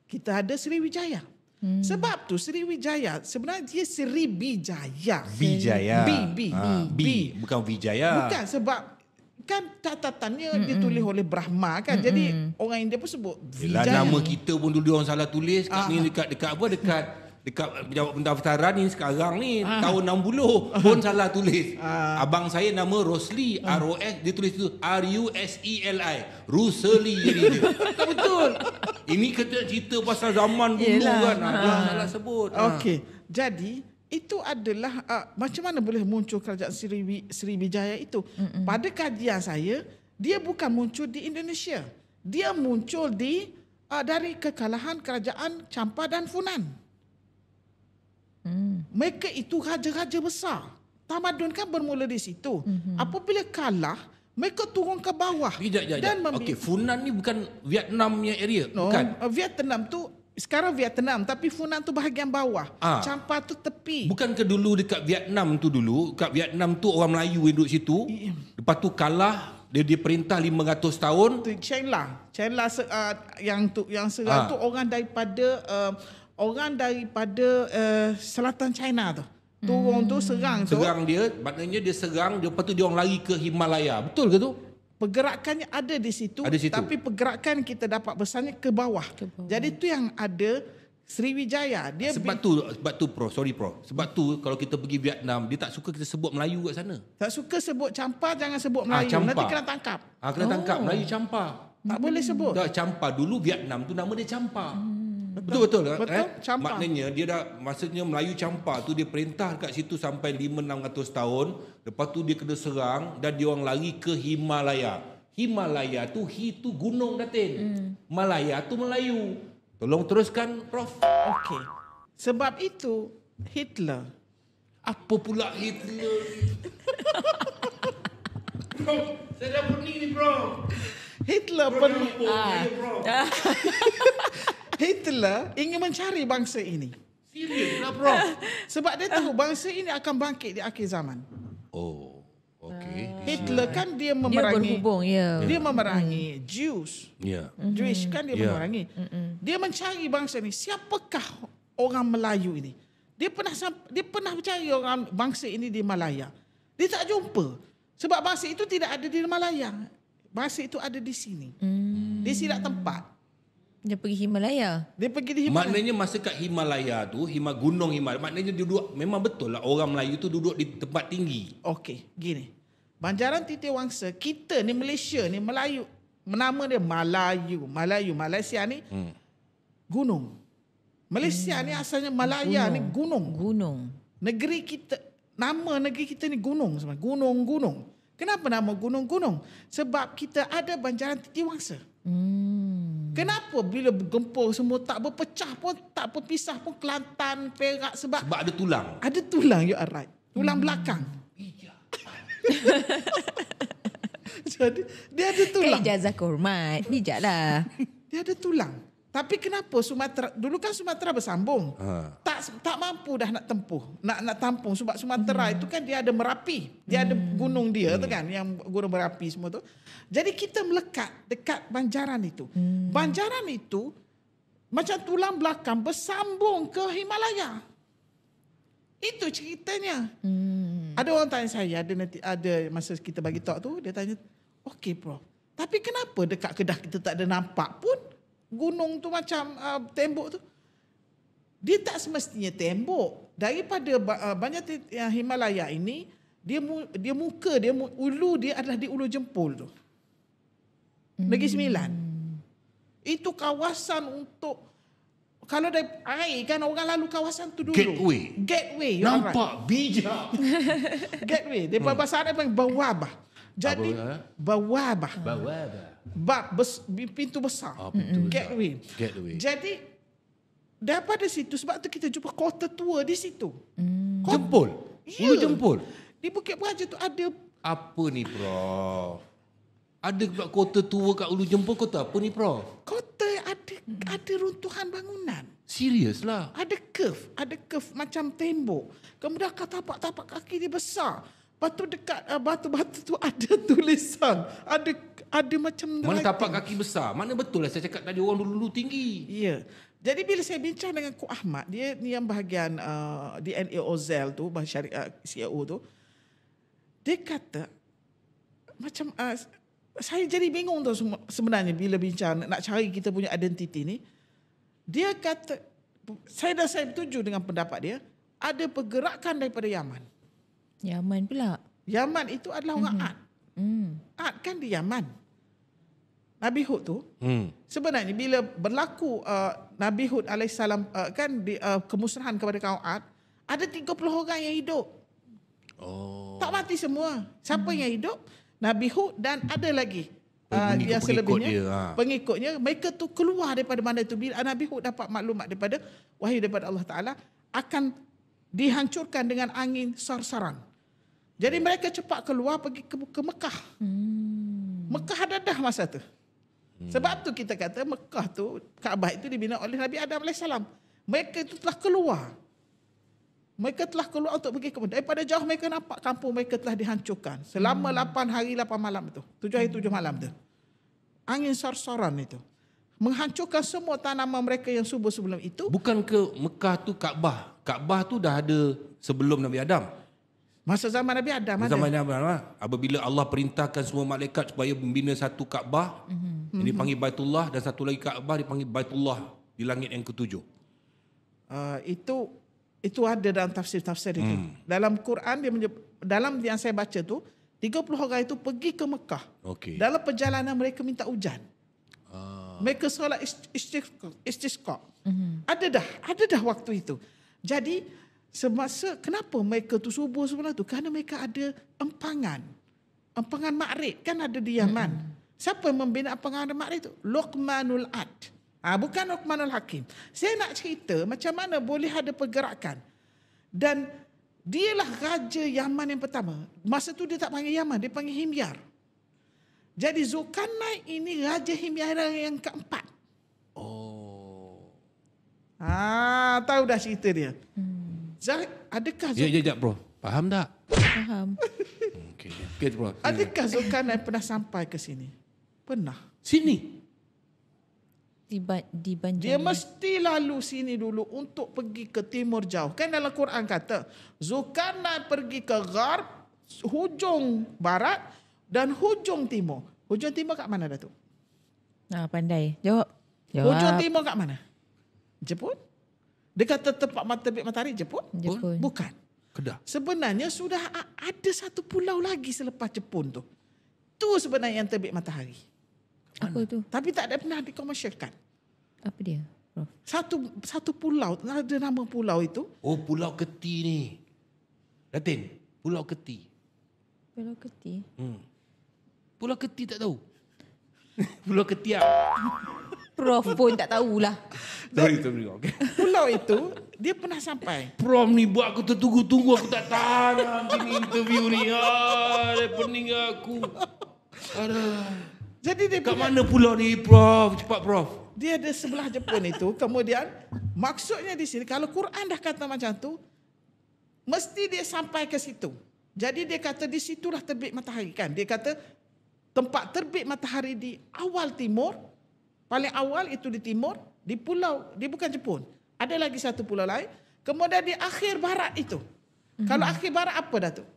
Speaker 2: Kita ada Sriwijaya. Sebab tu Sriwijaya sebenarnya dia Sribijaya.
Speaker 1: Vijaya.
Speaker 2: B.
Speaker 1: Bukan Vijaya.
Speaker 2: Bukan sebab kan catatannya ditulis oleh Brahma kan. Jadi orang India pun sebut
Speaker 1: Yelah,
Speaker 2: Vijaya.
Speaker 1: nama kita pun dulu orang salah tulis kat ni dekat apa dekat penjawab pendaftaran ni sekarang ni tahun 60 pun salah tulis. Abang saya nama Rosli ROS dia tulis tu RUSELI Ruseli jadi dia. Tak betul. Ini kita cerita pasal zaman dulu kan. Dia salah sebut.
Speaker 2: Okey. Jadi itu adalah macam mana boleh muncul kerajaan Sriwijaya itu. Pada kajian saya dia bukan muncul di Indonesia. Dia muncul dari kekalahan kerajaan Champa dan Funan. Mereka itu raja-raja besar. Tamadun kan bermula di situ. Apabila kalah, mereka turun ke bawah.
Speaker 1: Okey, Funan ni bukan Vietnam punya area, bukan?
Speaker 2: Vietnam tu sekarang Vietnam tapi Funan tu bahagian bawah. Champa tu tepi.
Speaker 1: Bukan ke dulu dekat Vietnam tu kat Vietnam tu orang Melayu yang duduk situ. Lepas tu kalah, dia perintah 500 tahun.
Speaker 2: Tu Chen Lang yang serang tu orang daripada selatan China tu. Turun tu serang tu.
Speaker 1: Serang dia, maknanya dia serang, lepas tu dia orang lari ke Himalaya. Betul ke tu?
Speaker 2: Pergerakannya ada di situ,
Speaker 1: Ada situ.
Speaker 2: tapi pergerakan kita dapat besarnya ke bawah. Jadi tu yang ada Sriwijaya. Dia
Speaker 1: Sebab tu Prof, sorry Prof. Sebab tu kalau kita pergi Vietnam, dia tak suka kita sebut Melayu kat sana.
Speaker 2: tak suka sebut Champa, jangan sebut Melayu.
Speaker 1: Champa.
Speaker 2: Nanti kena
Speaker 1: Kena tangkap Melayu Champa.
Speaker 2: Tak boleh sebut.
Speaker 1: Tak Champa dulu Vietnam tu nama dia Champa. Betul.
Speaker 2: Betul, campak.
Speaker 1: Maknanya dia dah, maksudnya Melayu campak tu dia perintah kat situ sampai 500-600 tahun. Lepas tu dia kena serang dan dia orang lari ke Himalaya. Himalaya tu tu gunung Datin. Malaya tu Melayu. Tolong teruskan Prof.
Speaker 2: Okey. Sebab itu Hitler.
Speaker 1: Apa pula Hitler? Prof, saya dah pening ni Prof.
Speaker 2: Hitler
Speaker 1: Prof, jangan lupa. Ayo Prof.
Speaker 2: Hitler ingin mencari bangsa ini.
Speaker 1: Serius lah Prof.
Speaker 2: Sebab dia tahu bangsa ini akan bangkit di akhir zaman.
Speaker 1: Oh, okey.
Speaker 2: Hitler kan dia
Speaker 3: Dia
Speaker 2: memerangi
Speaker 3: berhubung, ya.
Speaker 2: dia memerangi Jews.
Speaker 1: Ya.
Speaker 2: Jewish kan dia
Speaker 1: Ya.
Speaker 2: memerangi. Dia mencari bangsa ini. Siapakah orang Melayu ini? Dia pernah mencari orang bangsa ini di Malaya. Dia tak jumpa. Sebab bangsa itu tidak ada di Malaya. Bangsa itu ada di sini. Di silap tempat.
Speaker 3: Dia pergi Himalaya.
Speaker 2: Dia pergi di Himalaya.
Speaker 1: Maknanya masa kat Himalaya tu, gunung Himalaya, maknanya dia duduk, memang betul lah orang Melayu tu duduk di tempat tinggi.
Speaker 2: Okey, gini. Banjaran Titih Wangsa, kita ni Malaysia ni Melayu. Nama dia Malaysia ni gunung. Malaysia ni asalnya Malaya ni gunung. Negeri kita, nama negeri kita ni gunung sebenarnya. Gunung. Kenapa nama gunung-gunung? Sebab kita ada Banjaran Titih Wangsa. Kenapa bila bergempur semua tak berpecah pun, tak berpisah pun Kelantan, Perak sebab
Speaker 1: Ada tulang.
Speaker 2: ada tulang, you are right. Tulang belakang. Jadi dia ada tulang.
Speaker 3: Kan ijazah kehormat. Bijaklah.
Speaker 2: Dia ada tulang. Tapi kenapa Sumatera, dulu kan Sumatera bersambung. Tak mampu dah nak tempuh, nak tampung sebab Sumatera itu kan dia ada Merapi. Dia ada gunung dia tu kan, yang gunung Merapi semua tu. Jadi kita melekat dekat Banjaran itu. Banjaran itu macam tulang belakang bersambung ke Himalaya. Itu ceritanya. Ada orang tanya saya, ada masa kita bagi talk tu, dia tanya, "Okey Prof, tapi kenapa dekat Kedah kita tak ada nampak pun gunung tu macam tembok tu?" Dia tak semestinya tembok. Daripada banyak Himalaya ini, ulu dia adalah di Ulu Jempol tu. Negeri Sembilan. Itu kawasan untuk, kalau dari air kan orang lalu kawasan tu dulu. Gateway.
Speaker 1: Nampak bijak.
Speaker 2: Gateway. Daripada bahasa Arab panggil bawabah. Jadi bawabah. Pintu besar. Gateway. Jadi daripada situ, sebab tu kita jumpa kota tua di situ.
Speaker 1: Jempol. Ulu Jempol.
Speaker 2: Di Bukit Beraja tu ada.
Speaker 1: Apa ni Prof? Ada pula kota tua kat Ulu Jempol, kota apa ni Prof?
Speaker 2: Kota ada runtuhan bangunan.
Speaker 1: Serius lah.
Speaker 2: Ada curve macam tembok. Kemudian tapak kaki dia besar. Lepas tu dekat batu-batu tu ada tulisan. Ada macam
Speaker 1: Mana
Speaker 2: writing.
Speaker 1: tapak kaki besar? Mana betul lah saya cakap tadi orang dulu tinggi.
Speaker 2: Ya. Jadi bila saya bincang dengan Kok Ahmad, dia ni yang bahagian DNA Ozel tu, syariah CEO tu, dia kata macam saya jadi bingung tu sebenarnya bila bincang nak cari kita punya identiti ni. Dia kata, saya setuju dengan pendapat dia, ada pergerakan daripada Yaman.
Speaker 3: Yaman pula.
Speaker 2: Yaman itu adalah orang Ad. Ad kan di Yaman. Nabi Hud tu sebenarnya bila berlaku Nabi Hud alaihissalam kan kemusnahan kepada kaum Ad, ada 30 orang yang hidup. Tak mati semua. Siapa yang hidup? Nabi Hud dan ada lagi yang selebihnya pengikutnya. Mereka tu keluar daripada mana tu bila Nabi Hud dapat maklumat daripada wahyu daripada Allah Taala akan dihancurkan dengan angin sarsaran. Jadi mereka cepat keluar pergi ke Mekah. Mekah ada dah masa tu. Sebab tu kita kata Mekah tu, Kaabah itu dibina oleh Nabi Adam AS. Mereka itu telah keluar. Mereka telah keluar untuk pergi ke Mekah. Daripada jauh mereka nampak kampung mereka telah dihancurkan. Selama 8 hari 8 malam itu. 7 hari 7 malam itu. Angin sarsaran itu. Menghancurkan semua tanaman mereka yang subur sebelum itu.
Speaker 1: Bukan ke Mekah tu Kaabah. Kaabah tu dah ada sebelum Nabi Adam.
Speaker 2: Masa zaman Nabi Adam ada.
Speaker 1: Zaman Nabi Adam, apabila Allah perintahkan semua malaikat supaya membina satu Kaabah, yang dipanggil Baitullah, dan satu lagi Kaabah dipanggil Baitullah di langit yang ketujuh.
Speaker 2: Itu ada dalam tafsir-tafsir itu. Dalam Quran dia dalam yang saya baca tu 30 orang itu pergi ke Mekah. Dalam perjalanan mereka minta hujan. Mereka solat istisqa. Ada dah waktu itu. Jadi semasa kenapa mereka tu subuh sebelah tu? Kerana mereka ada empangan Ma'rib kan ada di Yaman. Siapa yang membina empangan Ma'rib tu? Luqmanul Ad. Bukan Luqmanul Hakim. Saya nak cerita macam mana boleh ada pergerakan. Dan dialah raja Yaman yang pertama. Masa tu dia tak panggil Yaman, dia panggil Himyar. Jadi Zulkarnain ini raja Himyar yang keempat. Tahu dah cerita dia. Adakah
Speaker 1: Ya, bro. Faham tak?
Speaker 3: Faham.
Speaker 1: Okey, bro.
Speaker 2: Adakah Zulkarnain pernah sampai ke sini? Pernah.
Speaker 1: Sini.
Speaker 3: Di Banjar.
Speaker 2: Dia mesti lalu sini dulu untuk pergi ke timur jauh. Kan dalam Quran kata Zulkarnain pergi ke Gharb, hujung barat dan hujung timur. Hujung timur kat mana Datuk?
Speaker 3: Pandai. Jawab.
Speaker 2: Hujung timur kat mana? Jepun? Dia kata tempat terbit matahari Jepun?
Speaker 3: Jepun.
Speaker 2: Bukan.
Speaker 1: Kedah.
Speaker 2: Sebenarnya sudah ada satu pulau lagi selepas Jepun tu. Tu sebenarnya yang terbit matahari.
Speaker 3: Apa tu?
Speaker 2: Tapi tak ada pernah dikomersialkan.
Speaker 3: Apa dia, Prof?
Speaker 2: Satu pulau, ada nama pulau itu.
Speaker 1: Pulau Keti ni. Datin, Pulau Keti.
Speaker 3: Pulau Keti.
Speaker 1: Pulau Keti tak tahu? Pulau Ketiak.
Speaker 3: Prof pun tak tahulah.
Speaker 1: Sorry. Okay.
Speaker 2: Pulau itu, dia pernah sampai.
Speaker 1: Prom ni buat aku tertunggu-tunggu. Aku tak tahan gini interview ni. Dia pening aku.
Speaker 2: Jadi dia
Speaker 1: kat mana pulau ni, Prof? Cepat, Prof.
Speaker 2: Dia ada sebelah Jepun itu. Kemudian, maksudnya di sini, kalau Quran dah kata macam tu, mesti dia sampai ke situ. Jadi dia kata di situlah terbit matahari kan. Dia kata tempat terbit matahari di awal timur, paling awal itu di timur, di pulau, dia bukan Jepun. Ada lagi satu pulau lain. Kemudian di akhir barat itu. Kalau akhir barat apa Datuk?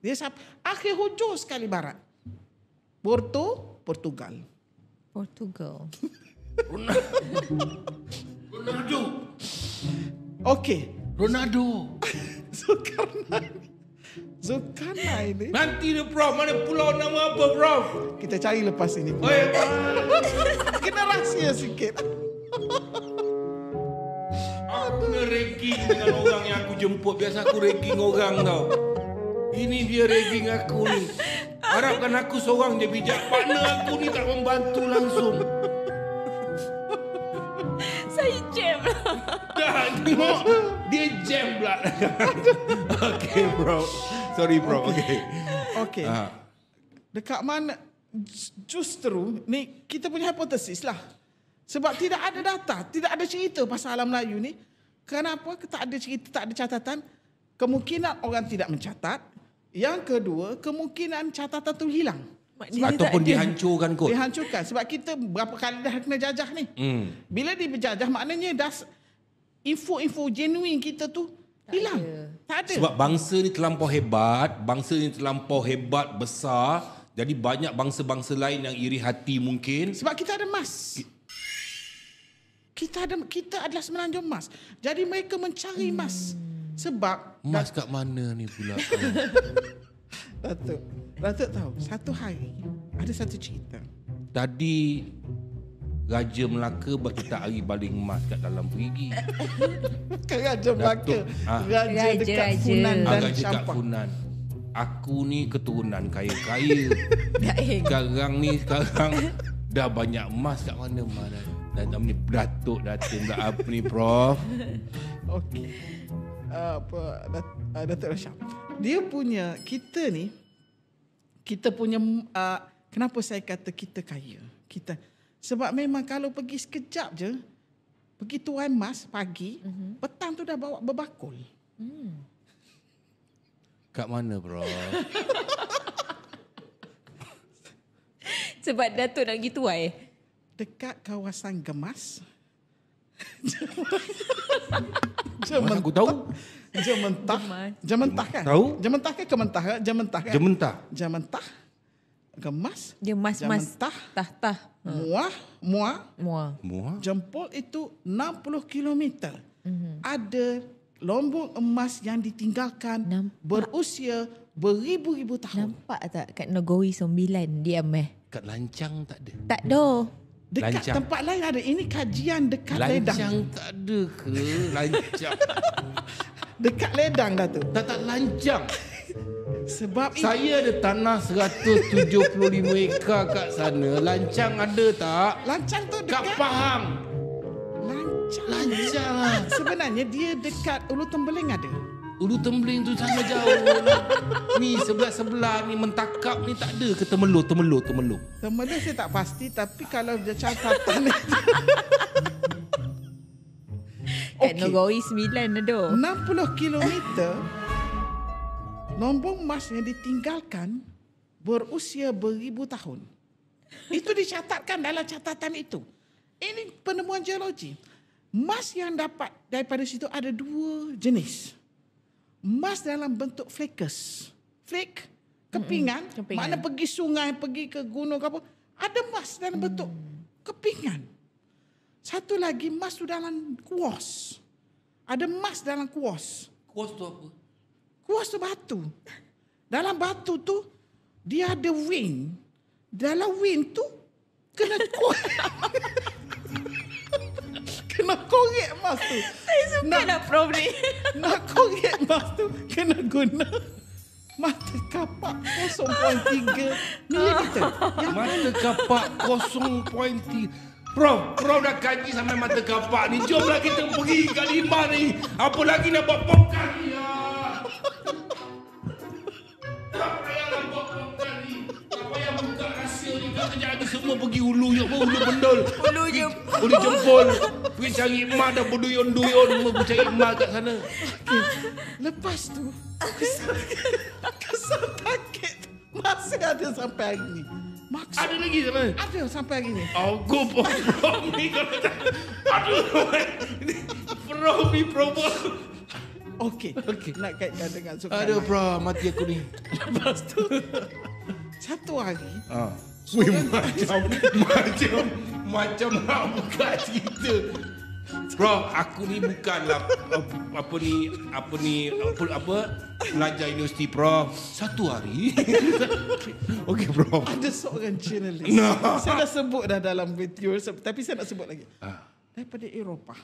Speaker 2: Dia akhir hujung sekali barat. Portugal.
Speaker 1: Ronaldo.
Speaker 2: Okey.
Speaker 1: Ronaldo.
Speaker 2: Zulkarnain ni.
Speaker 1: Nanti dia, Prof. Mana pulau nama apa, Prof?
Speaker 2: Kita cari lepas ini. Kena rahsia sikit.
Speaker 1: Aku kena ranking dengan orang yang aku jemput. Biasa aku ranking orang tau. Ini dia ranking aku ni. Harapkan aku seorang je bijak. Partner aku ni tak membantu langsung.
Speaker 3: Saya jam lah.
Speaker 1: Dah tengok. Dia jam pula. Okay, bro. Sorry, bro.
Speaker 2: Okey. Dekat mana justru ni kita punya hipotesis lah. Sebab tidak ada data, tidak ada cerita pasal alam Melayu ni. Kenapa? Tak ada cerita, tak ada catatan. Kemungkinan orang tidak mencatat. Yang kedua, kemungkinan catatan tu hilang.
Speaker 1: Ataupun dihancurkan kot.
Speaker 2: Dihancurkan. Sebab kita berapa kali dah kena jajah ni. Bila dijajah maknanya dah info-info genuine kita tu hilang. Tak ada.
Speaker 1: Sebab bangsa ni terlampau hebat, besar. Jadi banyak bangsa-bangsa lain yang iri hati mungkin.
Speaker 2: Sebab kita ada emas. Kita adalah semenanjung emas. Jadi mereka mencari emas. Sebab
Speaker 1: Emas kat mana ni pula?
Speaker 2: Datuk tahu, satu hari ada satu cerita.
Speaker 1: Tadi Raja Melaka berkitak hari baling emas kat dalam perigi.
Speaker 2: Bukan Raja Melaka. Raja dekat
Speaker 3: Raja.
Speaker 2: Funan dan
Speaker 1: Raja kat
Speaker 2: Champak.
Speaker 1: Funan. Aku ni keturunan kaya-kaya. Sekarang dah banyak emas kat mana-mana. Dan ni Datuk Datin tak apa ni, Prof.
Speaker 2: Okey. Datuk Rasham. Dia punya, kita punya, kenapa saya kata kita kaya? Sebab memang kalau pergi sekejap je, pergi tuai emas pagi, petang tu dah bawa berbakul.
Speaker 1: Kat mana, Prof?
Speaker 3: Sebab Datuk nak pergi tuai.
Speaker 2: Dekat kawasan Gemas.
Speaker 1: Masa aku tahu.
Speaker 2: Jementah kan?
Speaker 1: Tahu?
Speaker 2: Jementah ke Kementah? Jementah kan? Jementah. Gemas.
Speaker 3: Dia mas-mas.
Speaker 2: Jementah.
Speaker 3: Tah-tah.
Speaker 2: Muar. Jempol itu 60 km. Ada lombong emas yang ditinggalkan berusia beribu-ribu tahun.
Speaker 3: Nampak tak kat Negeri 9 diam
Speaker 1: Kat Lancang tak ada.
Speaker 3: Tak ada.
Speaker 2: Dekat
Speaker 1: Lancang.
Speaker 2: tempat lain ada. Ini kajian dekat ledang.
Speaker 1: Lancang tak ada ke? Lancang.
Speaker 2: Dekat ledang, Datuk.
Speaker 1: Tak lancang.
Speaker 2: Sebab
Speaker 1: Saya ada tanah 175 ekar kat sana. Lancang ada tak?
Speaker 2: lancang tu
Speaker 1: Kat
Speaker 2: dekat.
Speaker 1: Pahang.
Speaker 2: Lancang.
Speaker 1: Lancang.
Speaker 2: Sebenarnya dia dekat Ulu Tembeling ada.
Speaker 1: Ulu Tembeling tu sangat jauh lah. Ni sebelah-sebelah ni mentakap ni tak ada ke Temeluk.
Speaker 2: Tembeling saya tak pasti, tapi kalau dia catatan itu
Speaker 3: Kat Nogoi 9 ada.
Speaker 2: 60 kilometer nombor emas yang ditinggalkan berusia beribu tahun. Itu dicatatkan dalam catatan itu. Ini penemuan geologi. Emas yang dapat daripada situ ada 2 jenis. Emas dalam bentuk flakes. Flake, kepingan.
Speaker 3: kepingan.
Speaker 2: Mana pergi sungai, pergi ke gunung ke apa. Ada emas dalam bentuk kepingan. Satu lagi emas tu dalam kuas. Ada emas dalam kuas.
Speaker 1: Kuas tu apa?
Speaker 2: Kuas tu batu. Dalam batu tu dia ada wind. Dalam wind tu kena kena korek emas tu.
Speaker 3: Saya suka nak Prof ni.
Speaker 2: Nak korek emas tu kena guna mata kapak 0.3 milimeter. Yang
Speaker 1: Mata kapak 0.3. Prof dah kaji sampai mata kapak ni. Jomlah kita pergi kat Limbah ni. Apa lagi nak buat podcast ni? Tak payahlah buat podcast ni. Tak payah buka rahsia ni. Kejap lagi semua pergi hulu je. Hulu bendol. Hulu jempol. Pergi cari emas dah berduyun-duyun. Semua pergi cari emas kat sana.
Speaker 2: lepas tu kesal takut masih ada sampai hari ni. Maksud
Speaker 1: Ada lagi sana?
Speaker 2: ada sampai hari ni.
Speaker 1: Aku pun Prof ni kalau tak. Aduh. Prof ni Prof.
Speaker 2: Okey. Nak kaitkan dengan soalan.
Speaker 1: Aduh Prof, mati aku ni.
Speaker 2: Lepas tu satu hari
Speaker 1: Wih, macam nak buka cerita. Prof, aku ni bukanlah apa pelajar universiti Prof. Satu hari. Okey Prof.
Speaker 2: ada seorang jurnalis.
Speaker 1: No.
Speaker 2: Saya dah sebut dah dalam video tapi saya nak sebut lagi. Daripada Eropah.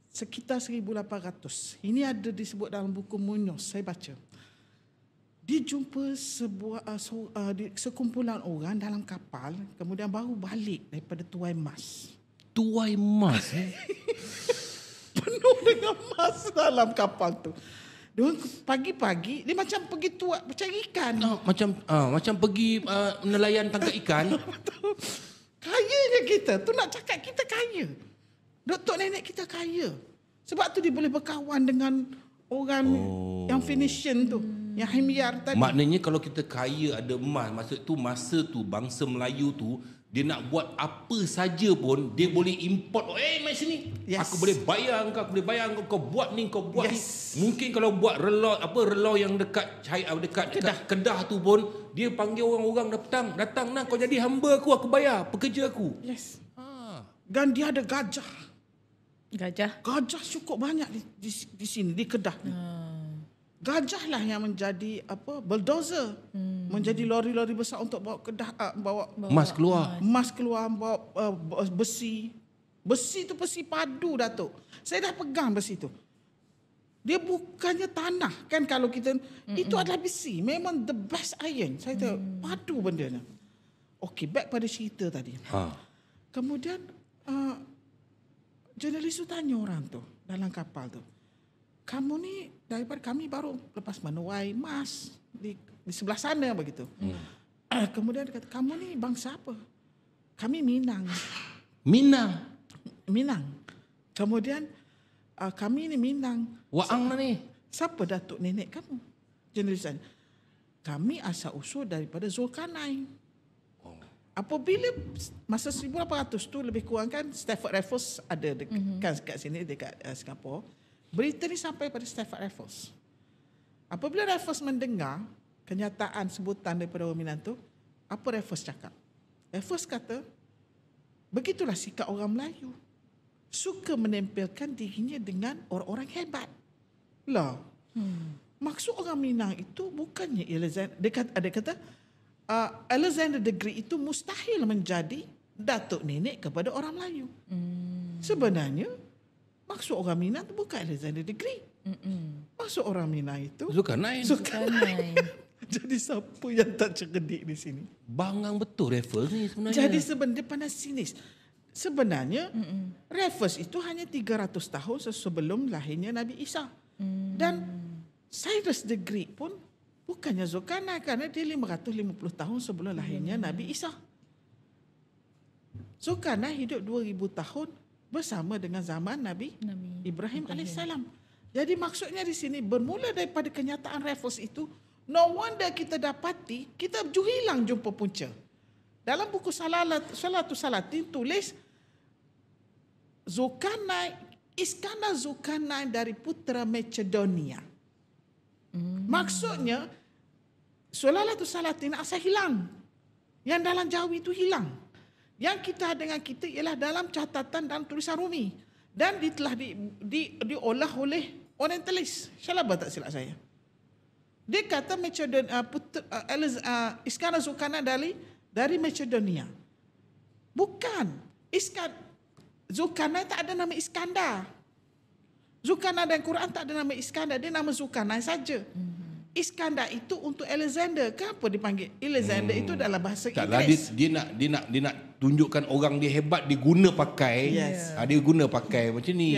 Speaker 2: Sekitar 1800. Ini ada disebut dalam buku Munoz, saya baca. Dia jumpa sebuah sekumpulan orang dalam kapal, kemudian baru balik daripada tuai emas.
Speaker 1: Tuai emas
Speaker 2: Penuh dengan emas dalam kapal tu. Diorang pagi-pagi dia macam pergi tuai cari ikan.
Speaker 1: macam pergi nelayan tangkap ikan.
Speaker 2: Kayanya kita. Tu nak cakap kita kaya. Datuk nenek kita kaya. Sebab tu dia boleh berkawan dengan orang yang Phoenician tu. Yang Himyar tadi.
Speaker 1: Maknanya kalau kita kaya ada emas, masa tu bangsa Melayu tu dia nak buat apa saja pun dia boleh import. Mai sini.
Speaker 2: Yes.
Speaker 1: Aku boleh bayar engkau, kau buat ni, kau buat
Speaker 2: Yes.
Speaker 1: ni. Mungkin kalau buat relau yang dekat Kedah tu pun dia panggil orang-orang datang nah kau jadi hamba aku bayar pekerja aku.
Speaker 2: Yes. Dan dia ada gajah.
Speaker 3: Gajah.
Speaker 2: Gajah cukup banyak di sini, di Kedah ni. Gajah lah yang menjadi bulldozer. Menjadi lori-lori besar untuk bawa Kedah, bawa
Speaker 1: Emas keluar.
Speaker 2: emas keluar, bawa besi. Besi tu besi padu, Datuk. Saya dah pegang besi tu. Dia bukannya tanah kan kalau kita itu adalah besi. Memang the best iron. Saya tahu padu benda ni. Okey, back pada cerita tadi. Kemudian jurnalis tu tanya orang tu dalam kapal tu. Kamu ni daripada kami baru lepas menuai emas di sebelah sana begitu. Kemudian dia kata, kamu ni bangsa apa? Kami Minang. Minang. Kemudian kami ni Minang.
Speaker 1: Waang ni.
Speaker 2: Siapa datuk nenek kamu? Jurnalis tanya. Kami asal usul daripada Zulkarnain. Apabila masa 1800 tu lebih kurang kan Stafford Raffles ada dekat sini dekat Singapura. Berita ni sampai pada Stafford Raffles. Apabila Raffles mendengar kenyataan sebutan daripada orang Minang tu, apa Raffles cakap? Raffles kata, begitulah sikap orang Melayu. Suka menempelkan dirinya dengan orang-orang hebat. Lah. Maksud orang Minang itu bukannya Alexander. Dia kata Alexander the Great itu mustahil menjadi datuk nenek kepada orang Melayu. Sebenarnya maksud orang Minang tu bukan Alexander the Great. Maksud orang Minang itu
Speaker 1: Zulkarnain.
Speaker 2: Jadi siapa yang tak cerdik di sini?
Speaker 1: Bangang betul Raffles ni sebenarnya.
Speaker 2: Jadi sebenarnya pandai sinis. Sebenarnya Raffles itu hanya 300 tahun sebelum lahirnya Nabi Isa. Dan Cyrus the Great pun bukannya Zulkarnain, kerana dia 550 tahun sebelum lahirnya Nabi Isa. Zulkarnain hidup 2000 tahun bersama dengan zaman Nabi Ibrahim AS. Jadi maksudnya di sini bermula daripada kenyataan Raffles itu, no wonder kita dapati kita hilang jumpa punca. Dalam buku Salatus Salatin tulis Iskandar Zulkarnain dari putera Macedonia. Maksudnya Salatus Salatin asal hilang. Yang dalam Jawi itu hilang. Yang kita dengan kita ialah dalam catatan dan tulisan Rumi. Dan telah diolah oleh Orientalis. Syalaba tak silap saya. Dia kata Iskandar Zulkarnain dari Macedonia. Bukan. Zulkarnain tak ada nama Iskandar. Zulkarnain dan Quran tak ada nama Iskandar. Dia nama Zulkarnain saja. Iskandar itu untuk Alexander. Kenapa dipanggil Alexander? Itu dalam bahasa Inggeris.
Speaker 1: Dia nak tunjukkan orang dia hebat, dia guna pakai. Dia guna pakai macam ni.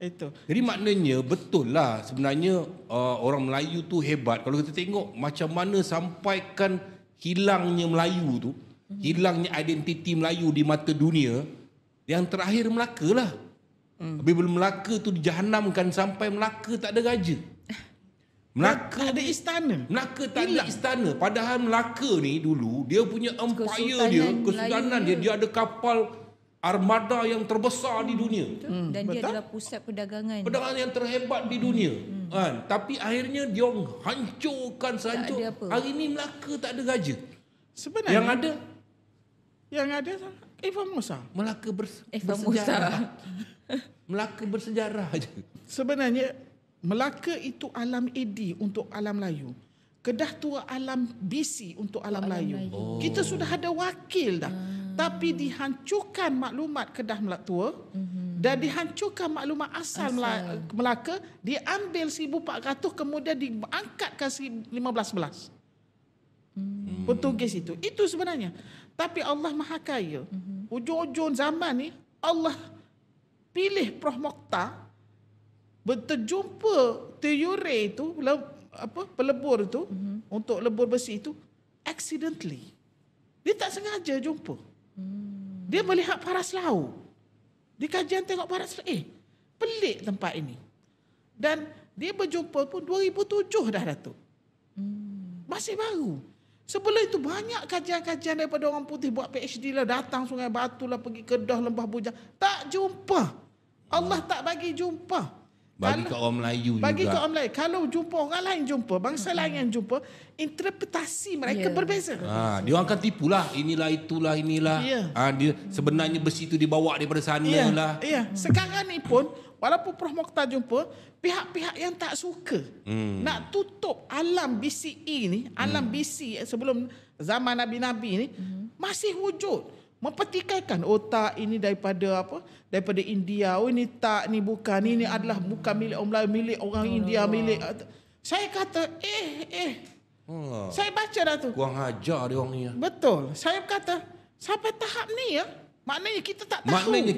Speaker 2: Itu.
Speaker 1: Jadi maknanya betul lah sebenarnya orang Melayu tu hebat. Kalau kita tengok macam mana sampaikan hilangnya Melayu tu, hilangnya identiti Melayu di mata dunia, yang terakhir Melaka lah. Bila Melaka tu dijahanamkan sampai Melaka tak ada raja. Melaka
Speaker 2: tak ada istana.
Speaker 1: Melaka tak ada istana. Padahal Melaka ni dulu dia punya empire dia, kesultanan dia ada kapal armada yang terbesar di dunia.
Speaker 3: Dan dia adalah pusat perdagangan.
Speaker 1: Perdagangan yang terhebat di dunia. Kan? Tapi akhirnya dia hancurkan sehancur. Hari ni Melaka tak ada raja.
Speaker 2: Sebenarnya
Speaker 1: yang ada
Speaker 2: Evan Musa.
Speaker 1: Melaka bersejarah. Melaka bersejarah je.
Speaker 2: Sebenarnya Melaka itu alam Edi untuk alam Melayu. Kedah Tua alam BC untuk alam Melayu. Kita sudah ada wakil dah. Tapi dihancurkan maklumat Kedah Tua dan dihancurkan maklumat asal Melaka, diambil 1400 kemudian diangkat ke 1511. Portugis itu. Itu sebenarnya. Tapi Allah Maha Kaya. Ujung-ujung zaman ni Allah pilih Prof Mokhtar berjumpa teori itu, pelebur itu, untuk lebur besi itu, accidentally. Dia tak sengaja jumpa. Dia melihat paras laut. Di kajian tengok paras laut. Pelik tempat ini. Dan dia berjumpa pun 2007 dah, Datuk. Masih baru. Sebelum itu banyak kajian-kajian daripada orang putih buat PhD lah, datang Sungai Batu lah, pergi Kedah, Lembah Bujang. Tak jumpa. Allah tak bagi jumpa.
Speaker 1: Bagi kat orang Melayu juga.
Speaker 2: Bagi kat orang Melayu. Kalau jumpa orang lain jumpa, bangsa lain yang jumpa, interpretasi mereka berbeza.
Speaker 1: Dia orang akan tipulah. Inilah, itulah, inilah. Dia sebenarnya besi itu dibawa daripada sana lah.
Speaker 2: Sekarang ni pun, walaupun Prof Mokhtar jumpa, pihak-pihak yang tak suka nak tutup alam BCE ni, alam BC sebelum zaman Nabi-Nabi ni, masih wujud. Mempertikaikan otak ini daripada daripada India. Ini tak, ni bukan, ini adalah bukan milik orang Melayu, milik orang India, milik. Saya kata saya baca dah tu.
Speaker 1: Kurang ajar dia orang ni.
Speaker 2: Betul. Saya kata sampai tahap ni maknanya kita tak tahu.
Speaker 1: Maknanya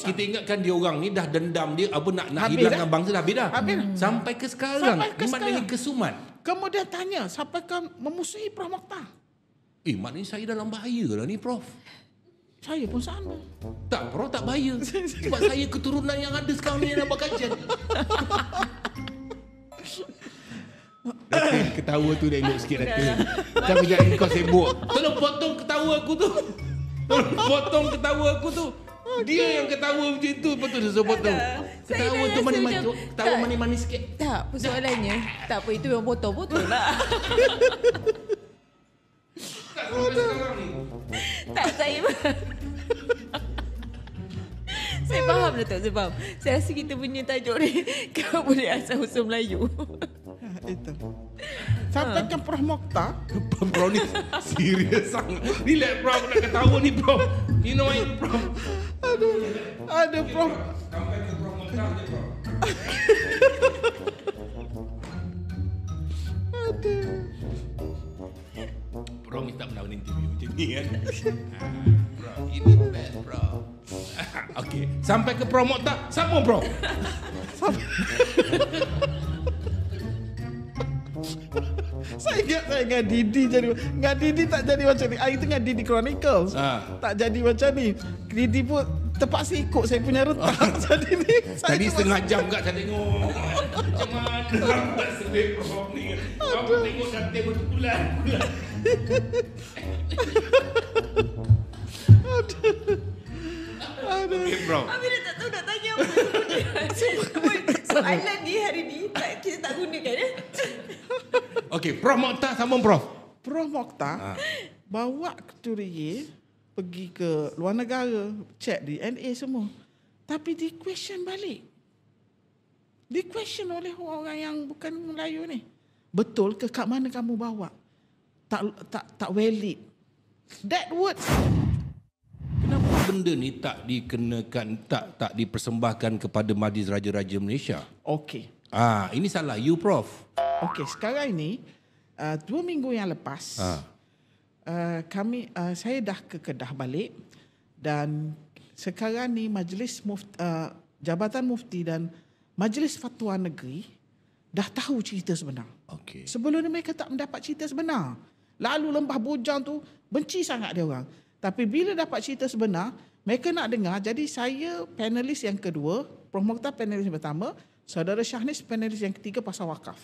Speaker 1: kita ingatkan dia orang ni dah dendam dia nak hilangkan bangsa dah habis dah. Sampai ke sekarang. Maknanya kesumat.
Speaker 2: Kemudian tanya sampai ke memusuhi Prof Mokhtar.
Speaker 1: Maknanya saya dalam bahaya lah ni, Prof.
Speaker 2: Saya pun sama.
Speaker 1: Tak, Prof tak bahaya. Sebab saya keturunan yang ada sekarang ni yang nak buat kajian. Datin, ketawa tu dah elok sikit, Datin. Tapi jangan kau sibuk. Tolong potong ketawa aku tu. Potong ketawa aku tu. Dia yang ketawa macam tu. Betul saya potong. Ketawa tu manis-manis. Ketawa manis-manis sikit.
Speaker 3: Tak, persoalannya. Tak apa, itu yang potong-potong lah. Tak, saya faham, Datuk, saya faham. Saya rasa kita punya tajuk ni kau boleh asal usul Melayu.
Speaker 2: Itu. Sampaikan Prof Mokhtar.
Speaker 1: Bro ni serius sangat. Relax bro, aku nak ketawa ni bro. You know what bro?
Speaker 2: Ada Prof.
Speaker 1: Sampai ke Prof Mokhtar je bro. Bro ni tak pernah interview macam ni kan. Bro, ini best bro. Okay, sampai ke Prof Mokhtar. Siapa bro?
Speaker 2: Saya ingat Didi jadi. Enggak, Didi tak jadi macam ni. Hari tu dengan Didi Chronicles. Tak jadi macam ni. Didi pun terpaksa ikut saya punya retak. Jadi ni.
Speaker 1: Tadi setengah jam kat saya tengok. Macam mana lambat sebab Prof ni. Aku tengok katil berbulan.
Speaker 2: Aduh.
Speaker 1: Okay bro.
Speaker 3: Habis dah tak tahu nak tanya apa. Soalan ni hari ni kita tak gunakan ya.
Speaker 1: Okay, Prof Mokhtar sambung Prof.
Speaker 2: Prof Mokhtar bawa Keturia pergi ke luar negara, check DNA semua. Tapi di question balik. Di question oleh orang yang bukan Melayu ni. Betul ke kat mana kamu bawa? Tak valid. That word.
Speaker 1: Kenapa benda ni tak dikenakan, tak dipersembahkan kepada Majlis Raja-Raja Malaysia?
Speaker 2: Okey.
Speaker 1: Ini salah you Prof.
Speaker 2: Okey, sekarang ini 2 minggu yang lepas saya dah ke Kedah balik dan sekarang ni Jabatan Mufti dan Majlis Fatwa Negeri dah tahu cerita sebenar.
Speaker 1: Okey.
Speaker 2: Sebelum ni mereka tak mendapat cerita sebenar. Lalu Lembah Bujang tu benci sangat dia orang. Tapi bila dapat cerita sebenar, mereka nak dengar. Jadi saya panelis yang kedua, Prof Mokhtar panelis yang pertama, Saudara Syahnis panelis yang ketiga pasal wakaf.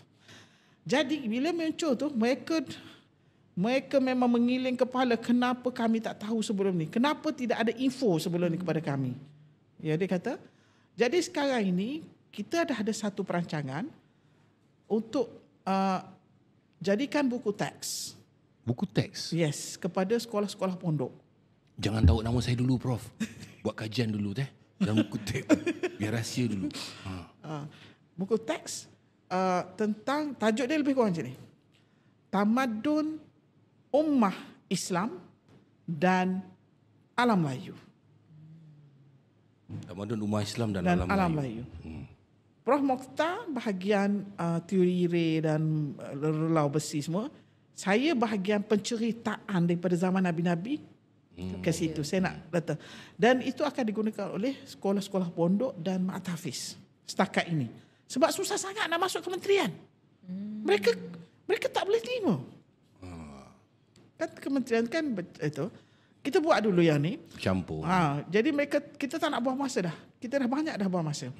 Speaker 2: Jadi bila muncul tu, mereka memang mengiling kepala, kenapa kami tak tahu sebelum ni? Kenapa tidak ada info sebelum ni kepada kami? Ya, dia kata, jadi sekarang ini kita dah ada satu perancangan untuk jadikan buku teks.
Speaker 1: Buku teks?
Speaker 2: Yes, kepada sekolah-sekolah pondok.
Speaker 1: Jangan tahu nama saya dulu Prof. Buat kajian dulu dalam buku teks. Biar rahsia dulu.
Speaker 2: Buku teks tentang, tajuk dia lebih kurang macam ni. Tamadun Ummah Islam dan Alam Melayu.
Speaker 1: Tamadun Ummah Islam dan
Speaker 2: Alam Melayu. Prof Mokhtar bahagian teori Ray dan relau besi semua. Saya bahagian penceritaan daripada zaman Nabi-Nabi ke situ. Saya nak datang. Dan itu akan digunakan oleh sekolah-sekolah pondok dan mak tahfiz setakat ini. Sebab susah sangat nak masuk kementerian. Mereka tak boleh terima. Kan kementerian kan itu. Kita buat dulu yang ni.
Speaker 1: Campur.
Speaker 2: Jadi kita tak nak buang masa dah. Kita dah banyak dah buang masa.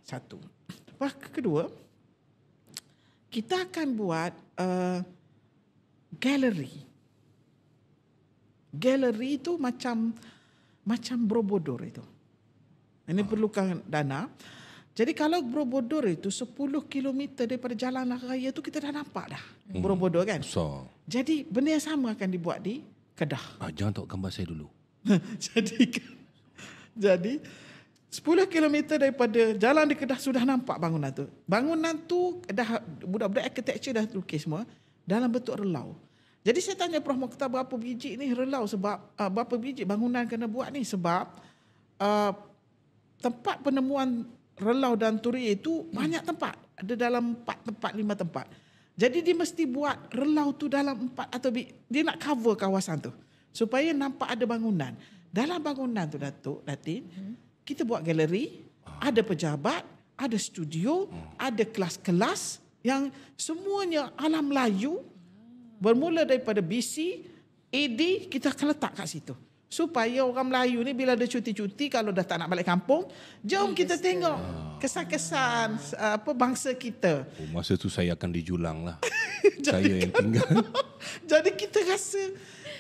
Speaker 2: Satu. Lepas kedua, kita akan buat galeri. Galeri itu macam Borobudur itu. Ini perlukan dana. Jadi kalau Borobudur itu 10 km daripada jalan raya itu kita dah nampak dah. Borobudur kan?
Speaker 1: So.
Speaker 2: Jadi benda yang sama akan dibuat di Kedah.
Speaker 1: Jangan tahu gambar saya dulu.
Speaker 2: Jadi 10 km daripada jalan di Kedah sudah nampak bangunan tu. Bangunan tu dah budak-budak architecture dah lukis semua dalam bentuk relau. Jadi saya tanya Prof Mokhtar berapa biji ni relau sebab berapa biji bangunan kena buat ni sebab tempat penemuan relau dan turi itu banyak tempat. Ada dalam 4 tempat, 5 tempat. Jadi dia mesti buat relau tu dalam 4 atau dia nak cover kawasan tu supaya nampak ada bangunan. Dalam bangunan tu Datin, kita buat galeri, ada pejabat, ada studio, ada kelas-kelas yang semuanya alam Melayu bermula daripada BC, AD, kita akan letak kat situ. Supaya orang Melayu ni bila ada cuti-cuti, kalau dah tak nak balik kampung, jom kita tengok kesan-kesan bangsa kita.
Speaker 1: Masa tu saya akan dijulang lah. Saya yang tinggal.
Speaker 2: Jadi kita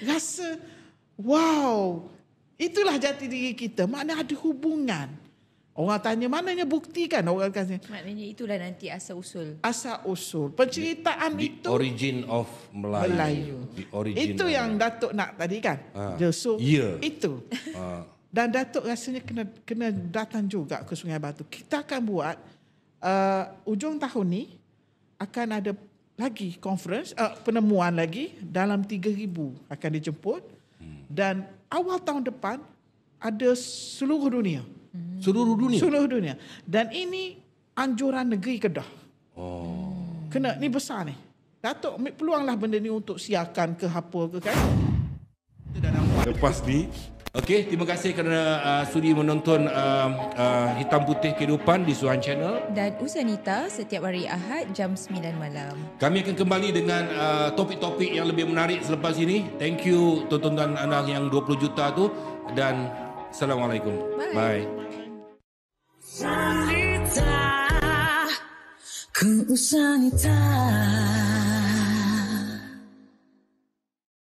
Speaker 2: rasa, wow, itulah jati diri kita. Maknanya ada hubungan. Orang tanya mananya bukti kan? Orang kata,
Speaker 3: maknanya itulah nanti asal-usul.
Speaker 2: Asal-usul. Penceritaan
Speaker 1: The
Speaker 2: itu.
Speaker 1: origin of Melayu. The origin
Speaker 2: itu yang Datuk nak tadi kan? So, itu. Dan Datuk rasanya kena datang juga ke Sungai Batu. Kita akan buat ujung tahun ni akan ada lagi conference, penemuan lagi dalam 3,000 akan dijemput dan awal tahun depan ada seluruh dunia.
Speaker 1: Seluruh dunia.
Speaker 2: Seluruh dunia. Dan ini anjuran negeri Kedah. Kena ni besar ni. Datuk ambil peluanglah benda ni untuk siarkan ke apa ke kan.
Speaker 1: Lepas ni. Okey, terima kasih kerana sudi menonton Hitam Putih Kehidupan di Suhan Channel.
Speaker 3: Dan Usanita setiap hari Ahad jam 9 malam.
Speaker 1: Kami akan kembali dengan topik-topik yang lebih menarik selepas ini. Thank you tontonan anda yang 20 juta tu. Dan Assalamualaikum. Bye.
Speaker 4: Ku Usanita.